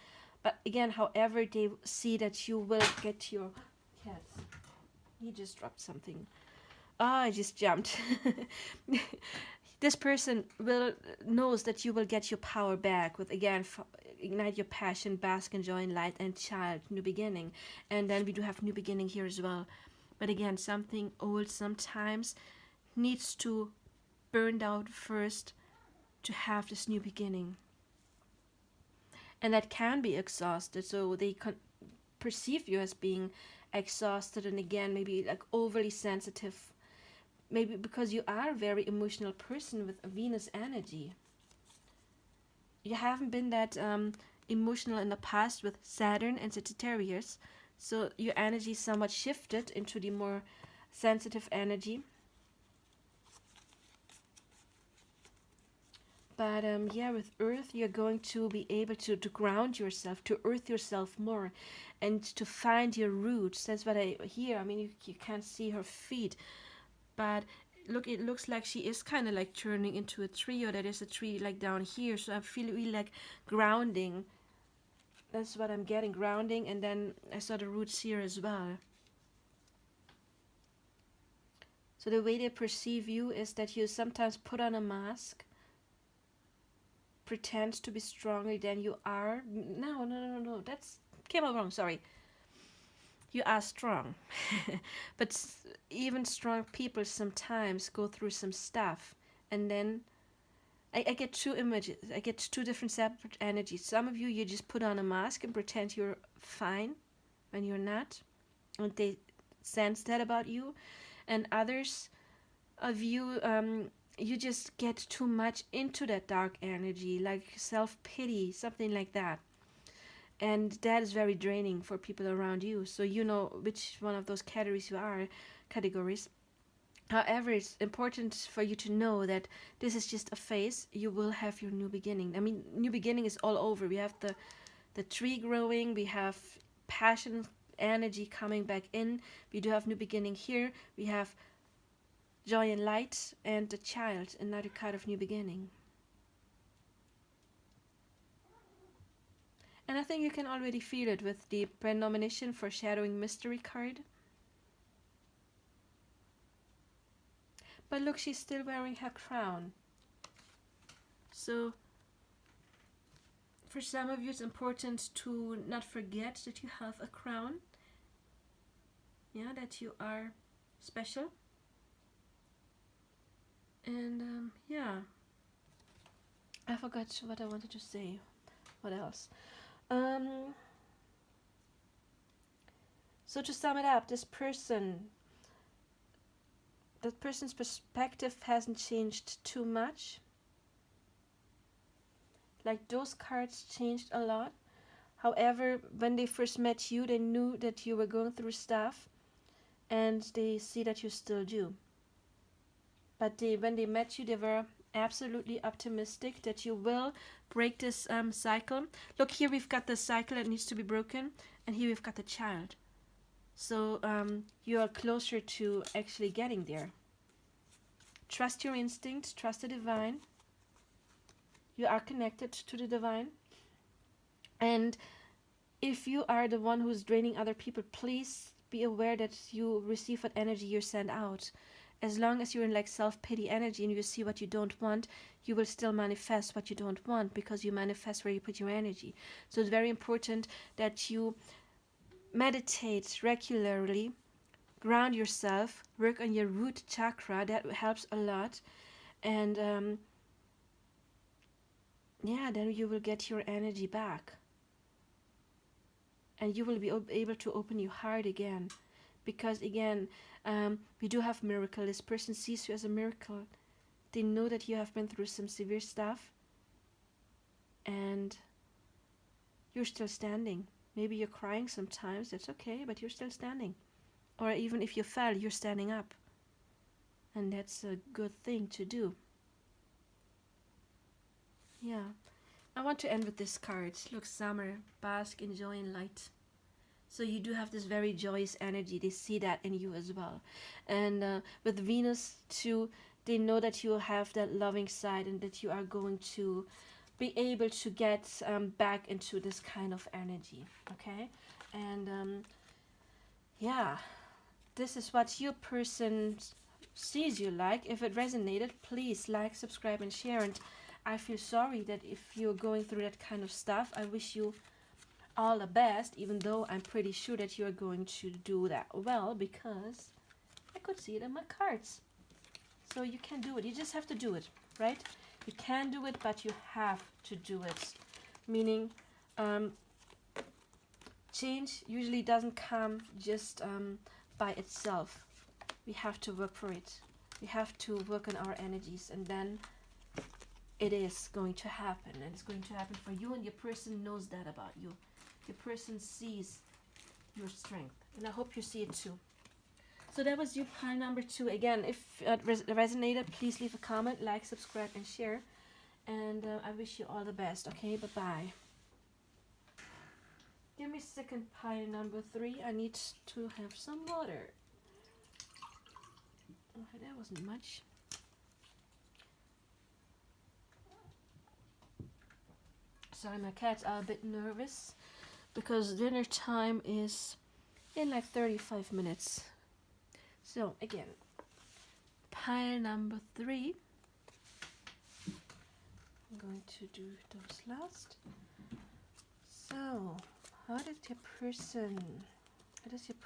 But again, however, they see that you will get your cats. He just dropped something. Ah, I just jumped. This person will knows that you will get your power back with, again, ignite your passion, bask in joy and light, and child, new beginning. And then we do have new beginning here as well. But again, something old sometimes needs to burn out first to have this new beginning. And that can be exhausted, so they perceive you as being exhausted, and again, maybe like overly sensitive, maybe because you are a very emotional person with Venus energy. You haven't been that emotional in the past with Saturn and Sagittarius, so your energy somewhat shifted into the more sensitive energy. But yeah, with Earth, you're going to be able to ground yourself, to earth yourself more, and to find your roots. That's what I hear. I mean, you can't see her feet, but look, it looks like she is kind of like turning into a tree, or there is a tree like down here. So I feel really like grounding. That's what I'm getting, grounding, and then I saw the roots here as well. So the way they perceive you is that you sometimes put on a mask, pretend to be stronger than you are. No. That's came out wrong. Sorry. You are strong, but even strong people sometimes go through some stuff, and then I get two images. I get two different separate energies. Some of you, you just put on a mask and pretend you're fine when you're not, and they sense that about you. And others of you, you just get too much into that dark energy, like self-pity, something like that. And that is very draining for people around you. So you know which one of those categories you are, categories. However, it's important for you to know that this is just a phase. You will have your new beginning. I mean, new beginning is all over. We have the tree growing. We have passion, energy coming back in. We do have new beginning here. We have joy and light, and the child, another kind of new beginning. And I think you can already feel it with the premonition, foreshadowing, mystery card. But look, she's still wearing her crown. So for some of you, it's important to not forget that you have a crown. Yeah, that you are special. And yeah, I forgot what I wanted to say. What else? So to sum it up, that person's perspective hasn't changed too much. Like those cards changed a lot. However, when they first met you, they knew that you were going through stuff, and they see that you still do. But when they met you, they were absolutely optimistic that you will break this cycle. Look, here we've got the cycle that needs to be broken, and here we've got the child. So you are closer to actually getting there. Trust your instincts, trust the divine. You are connected to the divine. And if you are the one who's draining other people, please be aware that you receive what energy you send out. As long as you're in like self-pity energy and you see what you don't want, you will still manifest what you don't want, because you manifest where you put your energy. So it's very important that you meditate regularly, ground yourself, work on your root chakra. That helps a lot. And yeah, then you will get your energy back. And you will be able to open your heart again. Because again, we do have miracle. This person sees you as a miracle. They know that you have been through some severe stuff. And you're still standing. Maybe you're crying sometimes. That's okay, but you're still standing. Or even if you fell, you're standing up. And that's a good thing to do. Yeah. I want to end with this card. Look, summer, bask in joy and light. So you do have this very joyous energy. They see that in you as well. And with Venus too, they know that you have that loving side, and that you are going to be able to get back into this kind of energy. Okay? And yeah, this is what your person sees you like. If it resonated, please like, subscribe, and share. And I feel sorry that if you're going through that kind of stuff, I wish you all the best, even though I'm pretty sure that you're going to do that well, because I could see it in my cards. So you can do it. You just have to do it, right? You can do it, but you have to do it. Meaning, change usually doesn't come just by itself. We have to work for it. We have to work on our energies, and then it is going to happen. And it's going to happen for you, and your person knows that about you. Your person sees your strength, and I hope you see it too. So that was your pile number 2. Again, if it resonated, please leave a comment, like, subscribe, and share. And I wish you all the best. Okay, bye-bye. Give me second pile number 3. I need to have some water. Okay, that wasn't much. Sorry, my cats are a bit nervous, because dinner time is in like 35 minutes. So again, pile number 3. I'm going to do those last. So, how does your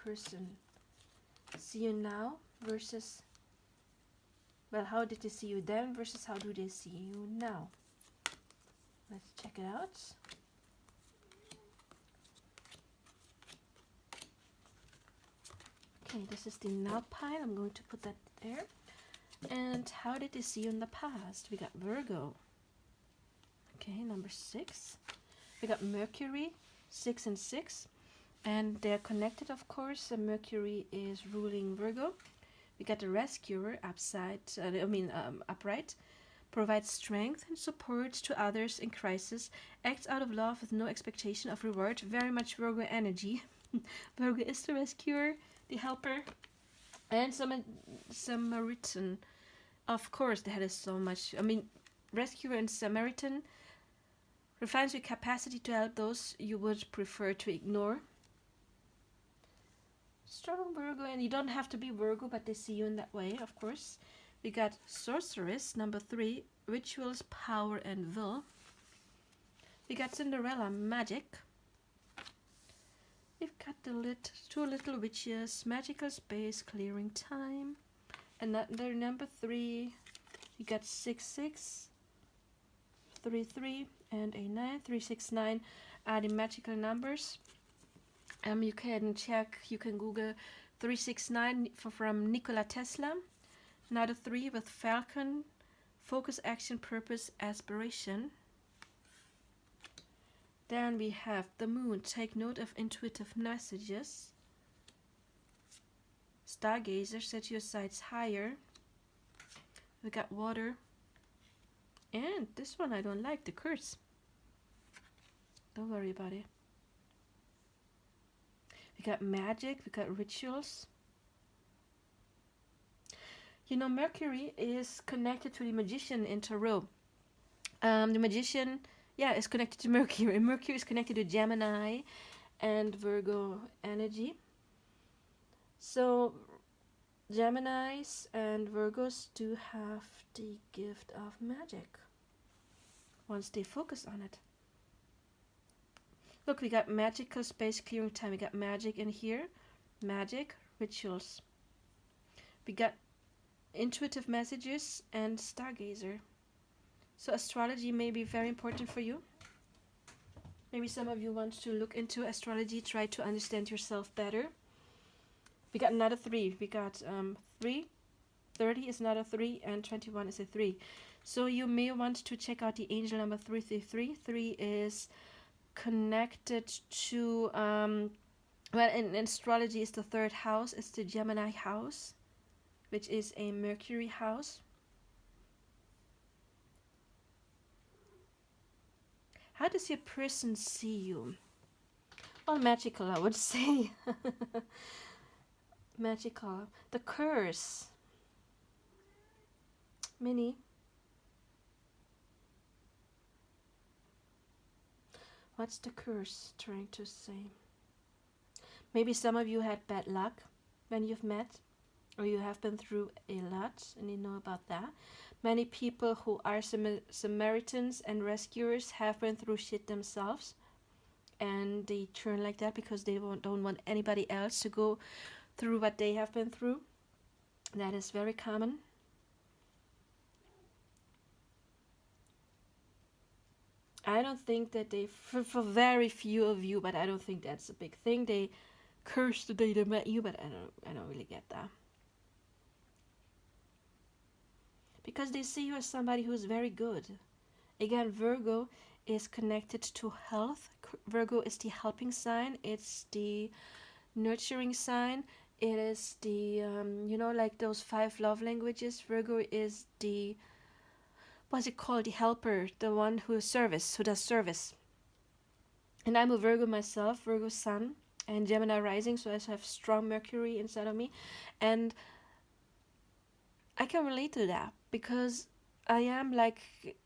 person see you now versus, well, how did they see you then versus how do they see you now? Let's check it out. Okay, this is the now pile. I'm going to put that there. And how did they see you in the past? We got Virgo. Okay, number 6. We got Mercury, 6 and 6. And they're connected, of course. And Mercury is ruling Virgo. We got the Rescuer upright. Provides strength and support to others in crisis. Acts out of love with no expectation of reward. Very much Virgo energy. Virgo is the rescuer, the helper. And Samaritan. Of course, that is so much. Rescuer and Samaritan refines your capacity to help those you would prefer to ignore. Strong Virgo, and you don't have to be Virgo, but they see you in that way, of course. We got Sorceress, number 3, Rituals, Power, and Will. We got Cinderella, Magic. We've got the 2 Little Witches, Magical Space, Clearing Time. Another number 3. We got 6, 6, 3, 3, and a 9. 3, 6, 9 are the magical numbers. You can check, you can Google 369 from Nikola Tesla. Now the 3 with Falcon, Focus, Action, Purpose, Aspiration. Then we have the moon. Take note of intuitive messages. Stargazer, set your sights higher. We got water. And this one I don't like, the curse. Don't worry about it. We got magic, we got rituals. You know, Mercury is connected to the magician in Tarot. The magician, yeah, is connected to Mercury. Mercury is connected to Gemini and Virgo energy. So Geminis and Virgos do have the gift of magic once they focus on it. Look, we got magical space clearing time. We got magic in here. Magic, rituals. We got intuitive messages and stargazer. So astrology may be very important for you. Maybe some of you want to look into astrology, try to understand yourself better. We got another 3. We got 3. 30 is another 3 and 21 is a 3. So you may want to check out the angel number 333. 3 is connected to well, in astrology is the 3rd house. It's the Gemini house, which is a Mercury house. How does your person see you? Well, magical, I would say. Magical. The curse. Minnie. What's the curse trying to say? Maybe some of you had bad luck when you've met, or you have been through a lot and you know about that. Many people who are Samaritans and rescuers have been through shit themselves, and they turn like that because they don't want anybody else to go through what they have been through. That is very common. I don't think that they, for very few of you, but I don't think that's a big thing. They curse the day they met you, but I don't really get that. Because they see you as somebody who's very good. Again, Virgo is connected to health. Virgo is the helping sign. It's the nurturing sign. It is the, you know, like those 5 love languages. Virgo is the, what's it called? The helper, the one who does service. And I'm a Virgo myself, Virgo sun and Gemini rising, so I have strong Mercury inside of me. And I can relate to that because I am like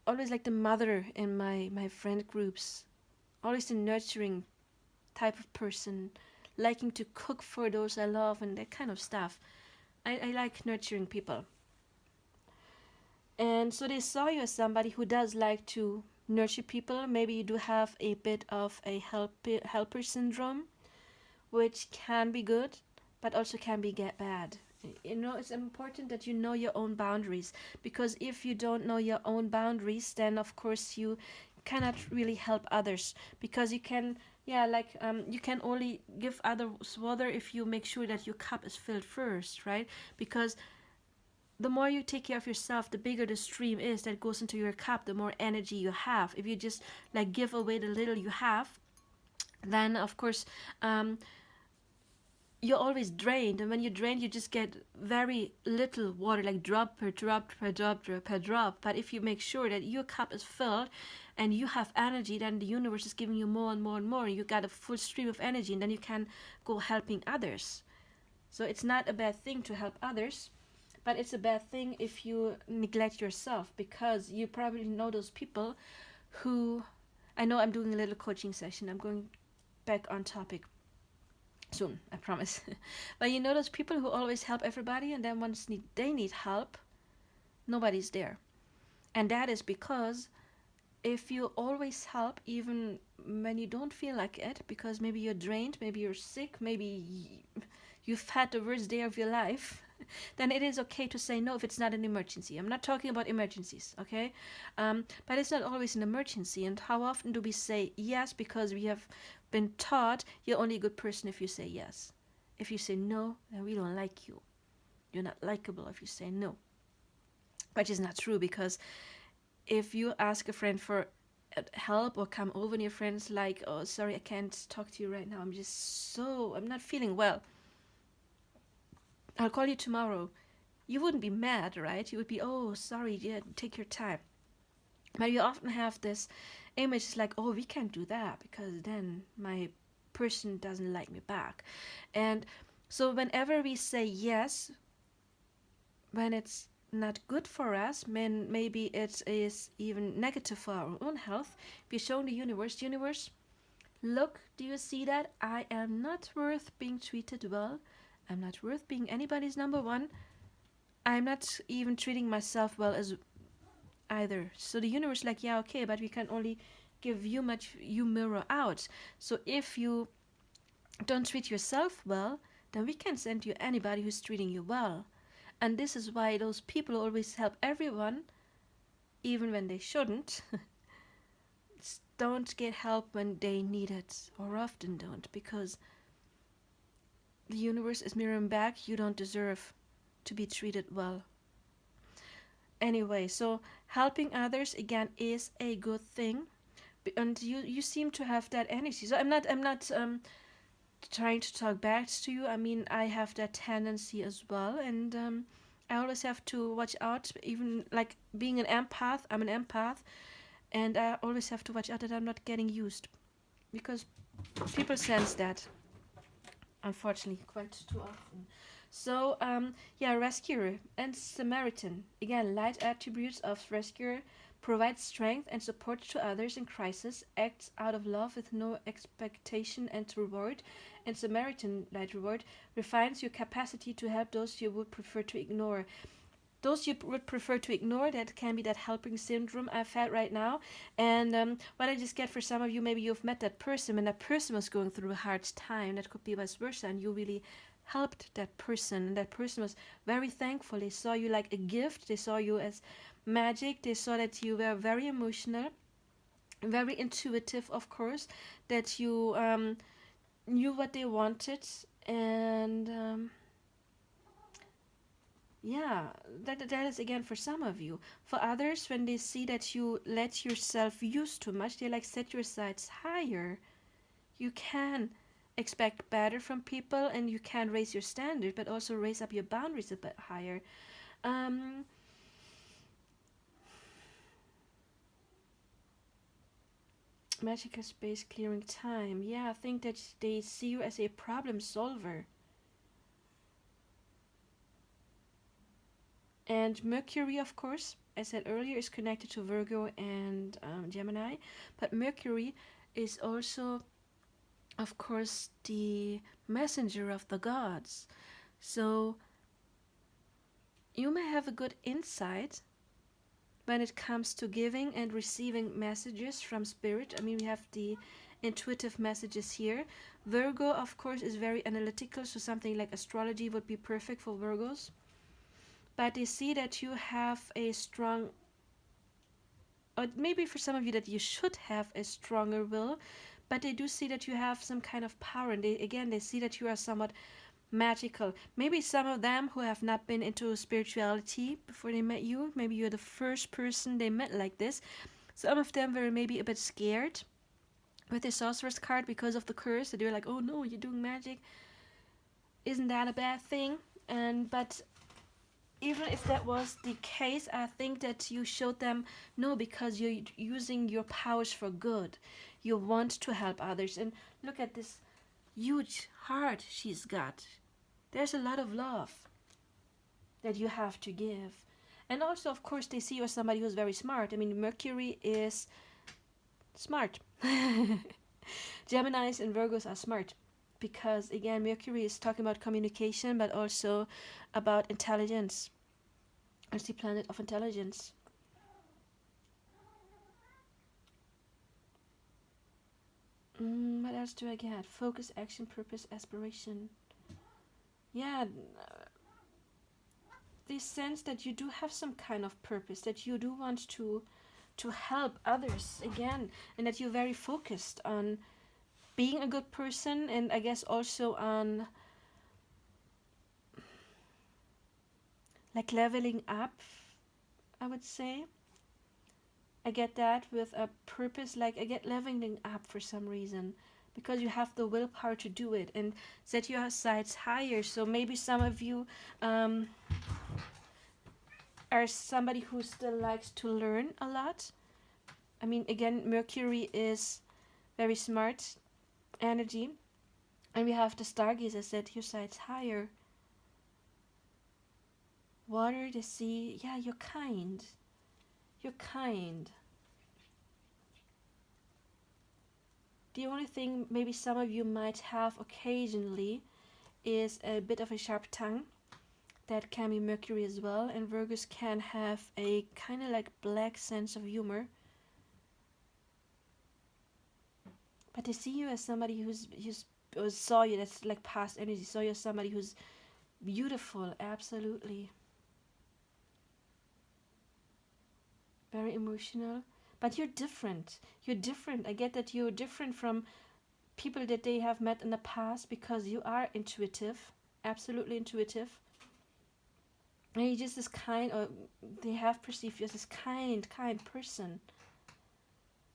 always like the mother in my friend groups, always the nurturing type of person, liking to cook for those I love and that kind of stuff. I like nurturing people. And so they saw you as somebody who does like to nurture people. Maybe you do have a bit of a helper syndrome, which can be good, but also can be bad. You know, it's important that you know your own boundaries, because if you don't know your own boundaries, then of course you cannot really help others, because you can, yeah, like you can only give others water if you make sure that your cup is filled first, right? Because the more you take care of yourself, the bigger the stream is that goes into your cup, the more energy you have. If you just like give away the little you have, then of course you're always drained, and when you're drained you just get very little water, like drop per drop per drop per drop. But if you make sure that your cup is filled and you have energy, then the universe is giving you more and more and more, and you got a full stream of energy, and then you can go helping others. So it's not a bad thing to help others, but it's a bad thing if you neglect yourself, because you probably know those people who, I know I'm doing a little coaching session, I'm going back on topic soon, I promise. But you know those people who always help everybody, and then once they need help, nobody's there. And that is because if you always help, even when you don't feel like it, because maybe you're drained, maybe you're sick, maybe you've had the worst day of your life, then it is okay to say no if it's not an emergency. I'm not talking about emergencies, okay? But it's not always an emergency. And how often do we say yes because we have been taught you're only a good person if you say yes? If you say no, then we don't like you. You're not likable if you say no. Which is not true, because if you ask a friend for help or come over and your friends like, oh, sorry, I can't talk to you right now. I'm not feeling well. I'll call you tomorrow. You wouldn't be mad, right? You would be, oh, sorry, yeah, take your time. But you often have this image like, oh, we can't do that because then my person doesn't like me back. And so whenever we say yes, when it's not good for us, when maybe it is even negative for our own health, we're showing the universe, look, do you see that? I am not worth being treated well. I'm not worth being anybody's number one. I'm not even treating myself well as either. So the universe, like, yeah, okay, but we can only give you much you mirror out. So if you don't treat yourself well, then we can send you anybody who's treating you well. And this is why those people always help everyone, even when they shouldn't. Don't get help when they need it, or often don't, because the universe is mirroring back, you don't deserve to be treated well. Anyway, so helping others again is a good thing, and you seem to have that energy. So I'm not trying to talk back to you. I mean, I have that tendency as well, and I always have to watch out. Even like being an empath, I'm an empath, and I always have to watch out that I'm not getting used, because people sense that, unfortunately, quite too often. So, yeah, rescuer and Samaritan. Again, light attributes of rescuer: provides strength and support to others in crisis, acts out of love with no expectation and reward. And Samaritan, light reward, refines your capacity to help those you would prefer to ignore. Those you would prefer to ignore, that can be that helping syndrome I've had right now. And what I just get for some of you, maybe you've met that person when that person was going through a hard time. That could be vice versa, and you really helped that person, and that person was very thankful. They saw you like a gift, they saw you as magic, they saw that you were very emotional, very intuitive, of course, that you knew what they wanted. And yeah, that is again for some of you. For others, when they see that you let yourself use too much, they like set your sights higher. You can expect better from people, and you can raise your standard, but also raise up your boundaries a bit higher. um Magical space clearing time. Yeah, I think that they see you as a problem solver. And Mercury, of course, I said earlier, is connected to Virgo and Gemini, but Mercury is also, of course, the messenger of the gods. So you may have a good insight when it comes to giving and receiving messages from spirit. I mean, we have the intuitive messages here. Virgo, of course, is very analytical, so something like astrology would be perfect for Virgos. But they see that you have a strong, or maybe for some of you that you should have a stronger will, but they do see that you have some kind of power, and they see that you are somewhat magical. Maybe some of them who have not been into spirituality before they met you, maybe you're the first person they met like this. Some of them were maybe a bit scared with the sorcerer's card because of the curse, that they're like, oh no, you're doing magic, isn't that a bad thing? And but even if that was the case, I think that you showed them no, because you're using your powers for good. You want to help others. And look at this huge heart she's got. There's a lot of love that you have to give. And also, of course, they see you as somebody who's very smart. I mean, Mercury is smart. Geminis and Virgos are smart because, again, Mercury is talking about communication, but also about intelligence. It's the planet of intelligence. What else do I get? Focus, action, purpose, aspiration. Yeah, this sense that you do have some kind of purpose, that you do want to help others again, and that you're very focused on being a good person, and I guess also on like leveling up, I would say. I get that with a purpose, like I get leveling up for some reason because you have the willpower to do it and set your sights higher. So maybe some of you um, are somebody who still likes to learn a lot. I mean, again, Mercury is very smart energy, and we have the stargazer, set your sights higher. Water, the sea, yeah, you're kind. You're kind. The only thing maybe some of you might have occasionally is a bit of a sharp tongue. That can be Mercury as well, and Virgos can have a kind of like black sense of humor. But they see you as somebody who's or saw you, that's like past energy, saw you as somebody who's beautiful, absolutely. Very emotional. But you're different. You're different. I get that you're different from people that they have met in the past because you are intuitive, absolutely intuitive. And you're just this kind, or they have perceived you as this kind person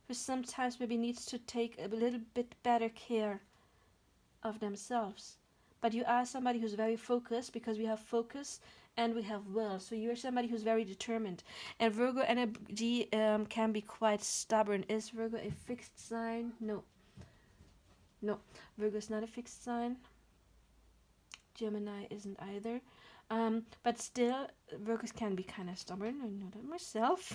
who sometimes maybe needs to take a little bit better care of themselves. But you are somebody who's very focused because we have focus and we have will. So you're somebody who's very determined. And Virgo energy can be quite stubborn. Is Virgo a fixed sign? No. No, Virgo is not a fixed sign. Gemini isn't either. But still, Virgos can be kind of stubborn. I know that myself.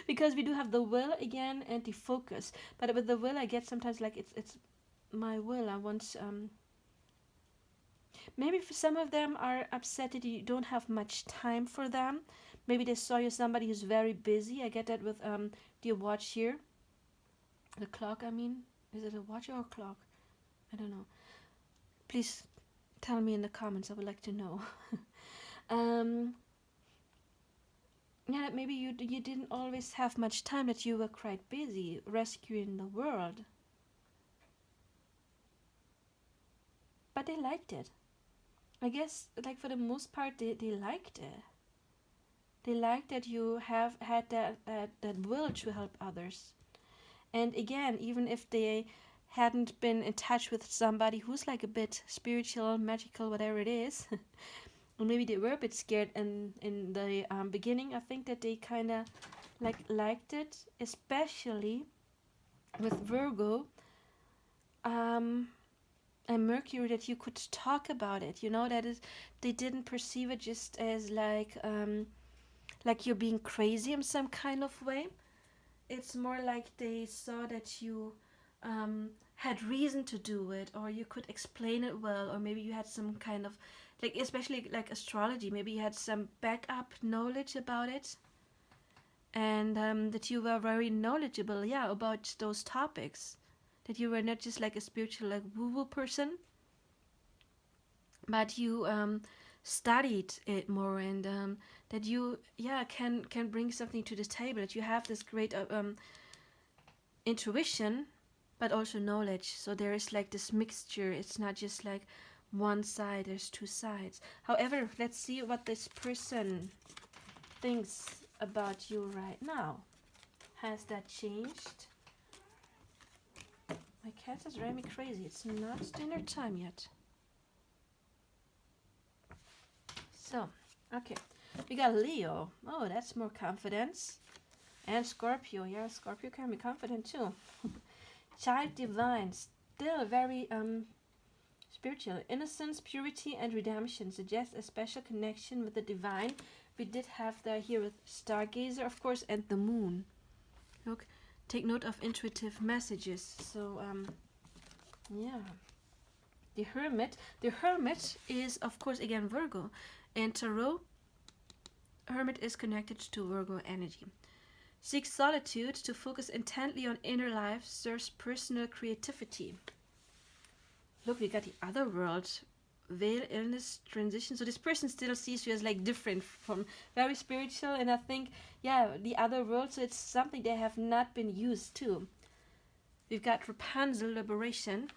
Because we do have the will again and the focus. But with the will, I get sometimes like it's my will. I want maybe for some of them are upset that you don't have much time for them. Maybe they saw you somebody who's very busy. I get that with the watch here. The clock, I mean. Is it a watch or a clock? I don't know. Please tell me in the comments. I would like to know. Yeah, maybe you didn't always have much time, that you were quite busy rescuing the world. But they liked it. I guess, like, for the most part, they liked it. They liked that you have had that will to help others. And again, even if they hadn't been in touch with somebody who's like a bit spiritual, magical, whatever it is, or maybe they were a bit scared in the beginning, I think that they kind of liked it, especially with Virgo and Mercury, that you could talk about it. You know, that is, they didn't perceive it just as like you're being crazy in some kind of way. It's more like they saw that you had reason to do it, or you could explain it well, or maybe you had some kind of, like, especially like astrology, maybe you had some backup knowledge about it, and that you were very knowledgeable, yeah, about those topics, that you were not just like a spiritual, like, woo-woo person, but you studied it more, and that you, yeah, can bring something to the table, that you have this great intuition but also knowledge. So there is like this mixture. It's not just like one side, there's two sides. However, let's see what this person thinks about you right now. Has that changed? My cat is driving me crazy. It's not dinner time yet. So, okay. We got Leo. Oh, that's more confidence. And Scorpio. Yeah, Scorpio can be confident too. Child divine. Still very spiritual. Innocence, purity, and redemption suggest a special connection with the divine. We did have that here with Stargazer, of course, and the moon. Look, take note of intuitive messages. So, yeah. The Hermit. The Hermit is, of course, again, Virgo. And Tarot, Hermit is connected to Virgo energy. Seeks solitude to focus intently on inner life, serves personal creativity. Look, we got the other world. Veil, illness, transition. So this person still sees you as like different, from very spiritual, and I think, yeah, the other world, so it's something they have not been used to. We've got Rapunzel, liberation.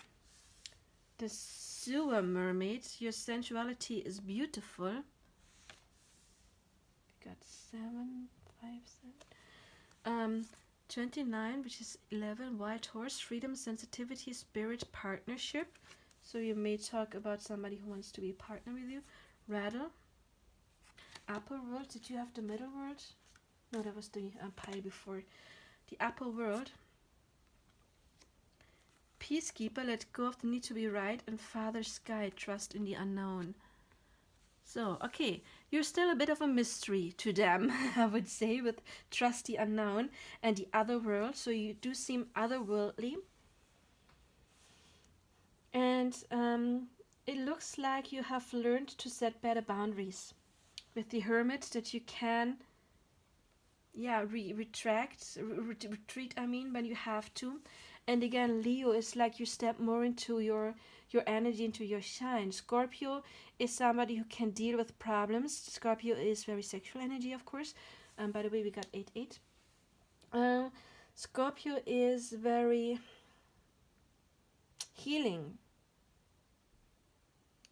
The sewer mermaid, your sensuality is beautiful. We got 7, 5, 7. Um, 29, which is 11, wild horse, freedom, sensitivity, spirit, partnership. So you may talk about somebody who wants to be a partner with you. Rattle, upper world. Did you have the middle world? No, that was the pie before. The upper world. Peacekeeper, let go of the need to be right, and father sky, trust in the unknown. So, okay, you're still a bit of a mystery to them, I would say, with trust the unknown and the other world. So you do seem otherworldly. And it looks like you have learned to set better boundaries with the hermit, that you can, yeah, retreat, I mean, when you have to. And again, Leo is like you step more into your energy, into your shine. Scorpio is somebody who can deal with problems. Scorpio is very sexual energy, of course. By the way, we got 8-8. Scorpio is very healing.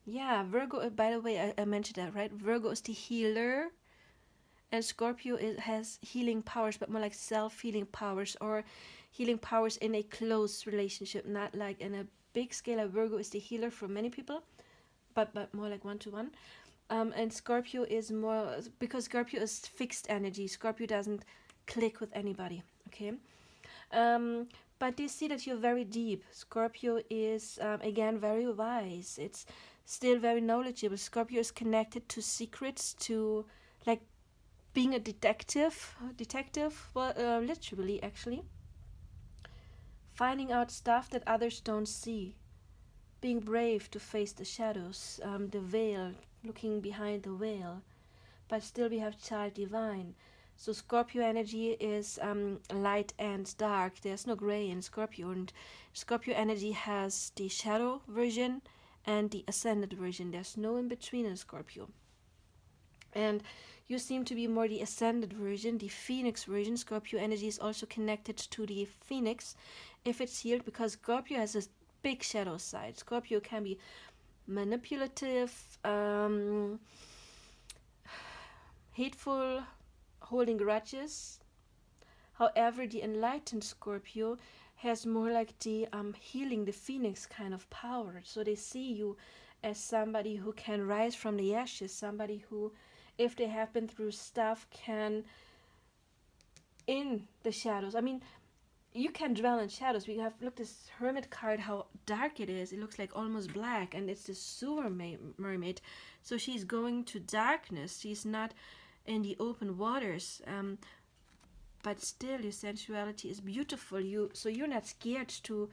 Yeah, Virgo, by the way, I mentioned that, right? Virgo is the healer, and Scorpio has healing powers, but more like self-healing powers, or healing powers in a close relationship, not like in a big scale. Virgo is the healer for many people, but more like one-to-one. And Scorpio is more, because Scorpio is fixed energy. Scorpio doesn't click with anybody, okay? But they see that you're very deep. Scorpio is, again, very wise. It's still very knowledgeable. Scorpio is connected to secrets, to like being a detective. Well, literally, actually. Finding out stuff that others don't see. Being brave to face the shadows, the veil, looking behind the veil. But still we have child divine. So Scorpio energy is light and dark. There's no gray in Scorpio. And Scorpio energy has the shadow version and the ascended version. There's no in between in Scorpio. And you seem to be more the ascended version, the phoenix version. Scorpio energy is also connected to the phoenix if it's healed, because Scorpio has a big shadow side. Scorpio can be manipulative, hateful, holding grudges. However, the enlightened Scorpio has more like the healing, the phoenix kind of power. So they see you as somebody who can rise from the ashes, somebody who, if they have been through stuff, can, in the shadows. I mean, you can dwell in shadows. We have looked this hermit card, how dark it is. It looks like almost black, and it's the sewer mermaid. So she's going to darkness. She's not in the open waters. But still, your sensuality is beautiful. You're not scared to.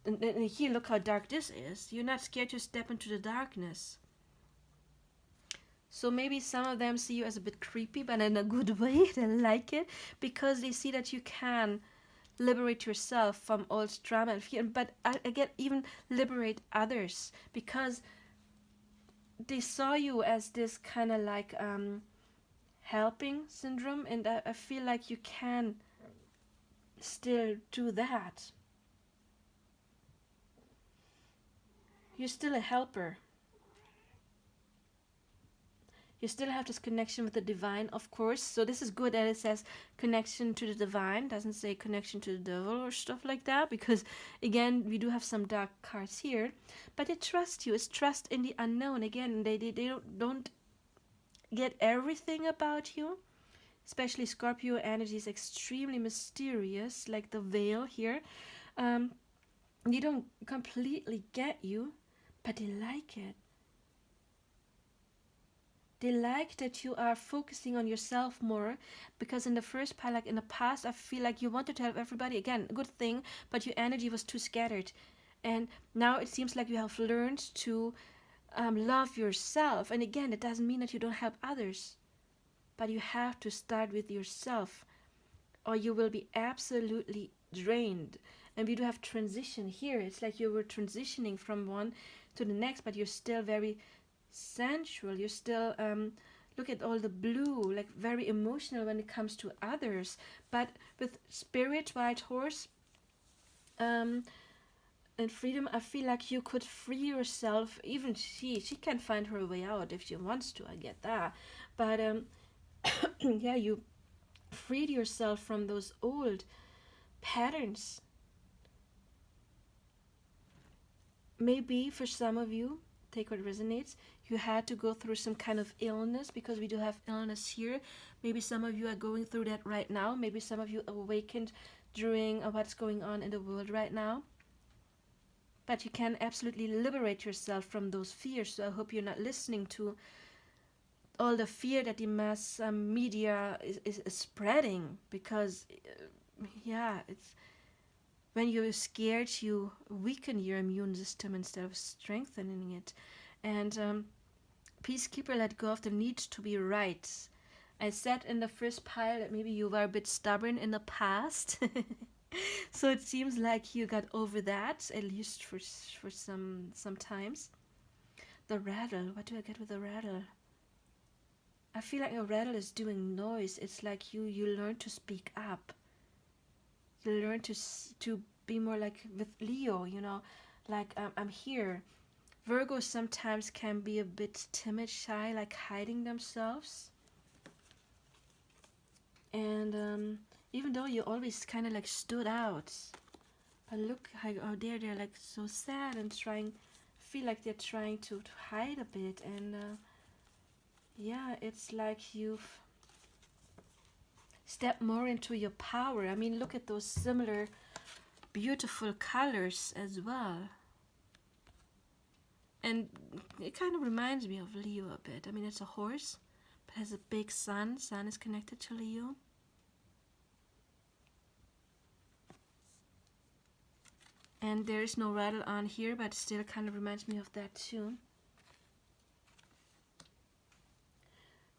And here, look how dark this is. You're not scared to step into the darkness. So maybe some of them see you as a bit creepy, but in a good way. They like it because they see that you can liberate yourself from old drama and fear, but again, even liberate others, because they saw you as this kind of like helping syndrome, and I feel like you can still do that. You're still a helper. You still have this connection with the divine, of course. So this is good that it says connection to the divine, doesn't say connection to the devil or stuff like that, because again, we do have some dark cards here. But they trust you. It's trust in the unknown. Again, they don't get everything about you. Especially Scorpio energy is extremely mysterious, like the veil here. They don't completely get you, but they like it. They like that you are focusing on yourself more, because in the first part, like in the past, I feel like you wanted to help everybody. Again, a good thing, but your energy was too scattered. And now it seems like you have learned to love yourself. And again, it doesn't mean that you don't help others, but you have to start with yourself, or you will be absolutely drained. And we do have transition here. It's like you were transitioning from one to the next, but you're still very sensual. You're still look at all the blue, like very emotional when it comes to others. But with spirit, white horse, and freedom, I feel like you could free yourself. Even she can find her way out if she wants to. I get that, but yeah, you freed yourself from those old patterns. Maybe for some of you, take what resonates, you had to go through some kind of illness, because we do have illness here. Maybe some of you are going through that right now. Maybe some of you awakened during what's going on in the world right now. But you can absolutely liberate yourself from those fears. So I hope you're not listening to all the fear that the mass media is spreading, because yeah, it's when you're scared, you weaken your immune system instead of strengthening it. And peacekeeper, let go of the need to be right. I said in the first pile that maybe you were a bit stubborn in the past. So it seems like you got over that, at least for some times. The rattle, what do I get with the rattle? I feel like a rattle is doing noise. It's like you learn to speak up. You learn to be more like with Leo, you know, like I'm here. Virgos sometimes can be a bit timid, shy, like hiding themselves. And even though you always kind of like stood out, but look how they're like so sad and feel like they're trying to hide a bit. And yeah, it's like you've stepped more into your power. I mean, look at those similar beautiful colors as well. And it kind of reminds me of Leo a bit. I mean, it's a horse, but has a big sun. Sun is connected to Leo. And there is no rattle on here, but still kind of reminds me of that too.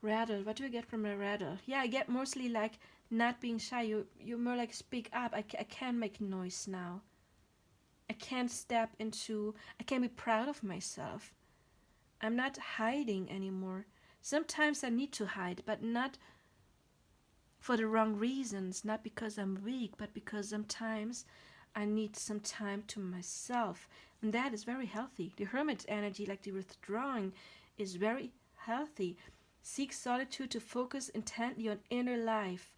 Rattle, what do I get from a rattle? Yeah, I get mostly like not being shy. You're more like speak up. I can make noise now. I can't I can be proud of myself. I'm not hiding anymore. Sometimes I need to hide, but not for the wrong reasons. Not because I'm weak, but because sometimes I need some time to myself. And that is very healthy. The hermit energy, like the withdrawing, is very healthy. Seek solitude to focus intently on inner life.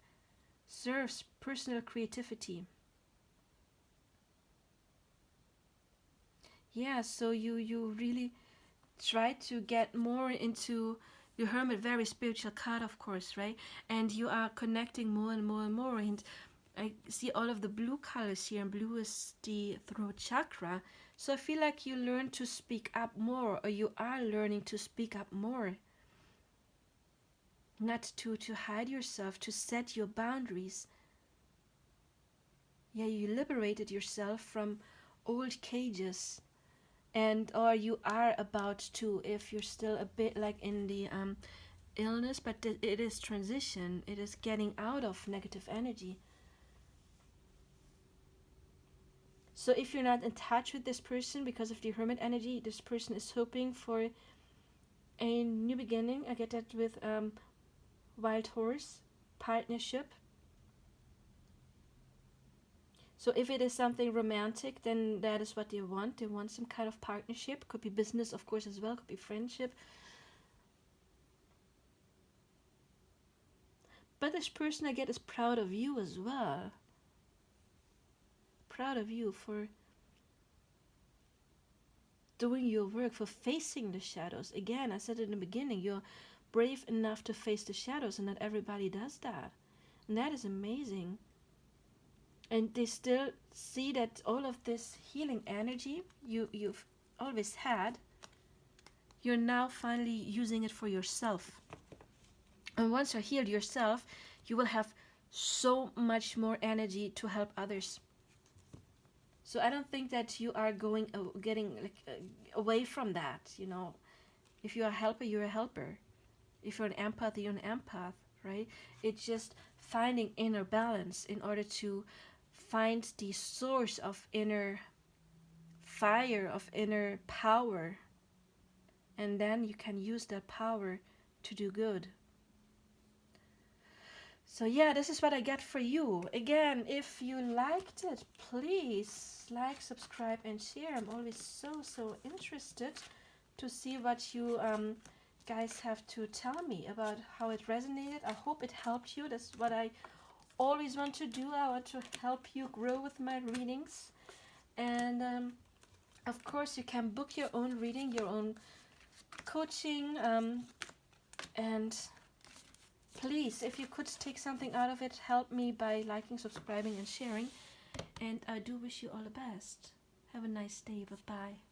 Serves personal creativity. Yeah, so you really try to get more into your hermit, very spiritual card, of course, right? And you are connecting more and more and more. And I see all of the blue colors here, and blue is the throat chakra. So I feel like you learn to speak up more, or you are learning to speak up more. Not to hide yourself, to set your boundaries. Yeah, you liberated yourself from old cages. And or you are about to, if you're still a bit like in the illness, but it is transition. It is getting out of negative energy. So if you're not in touch with this person because of the hermit energy, this person is hoping for a new beginning. I get that with wild horse, partnership. So if it is something romantic, then that is what they want. They want some kind of partnership. Could be business, of course, as well. Could be friendship. But this person, I get, is proud of you as well. Proud of you for doing your work, for facing the shadows. Again, I said in the beginning, you're brave enough to face the shadows, and not everybody does that. And that is amazing. And they still see that all of this healing energy you've always had, you're now finally using it for yourself. And once you're healed yourself, you will have so much more energy to help others. So I don't think that you are getting away from that. You know, if you're a helper, you're a helper. If you're an empath, you're an empath, right? It's just finding inner balance in order to find the source of inner fire, of inner power, and then you can use that power to do good. So yeah, this is what I got for you. Again, if you liked it, please like, subscribe, and share. I'm always so interested to see what you guys have to tell me about how it resonated. I hope it helped you. That's what I always want to do. I want to help you grow with my readings. And of course, you can book your own reading, your own coaching. And please, if you could take something out of it, help me by liking, subscribing, and sharing. And I do wish you all the best. Have a nice day. Bye-bye.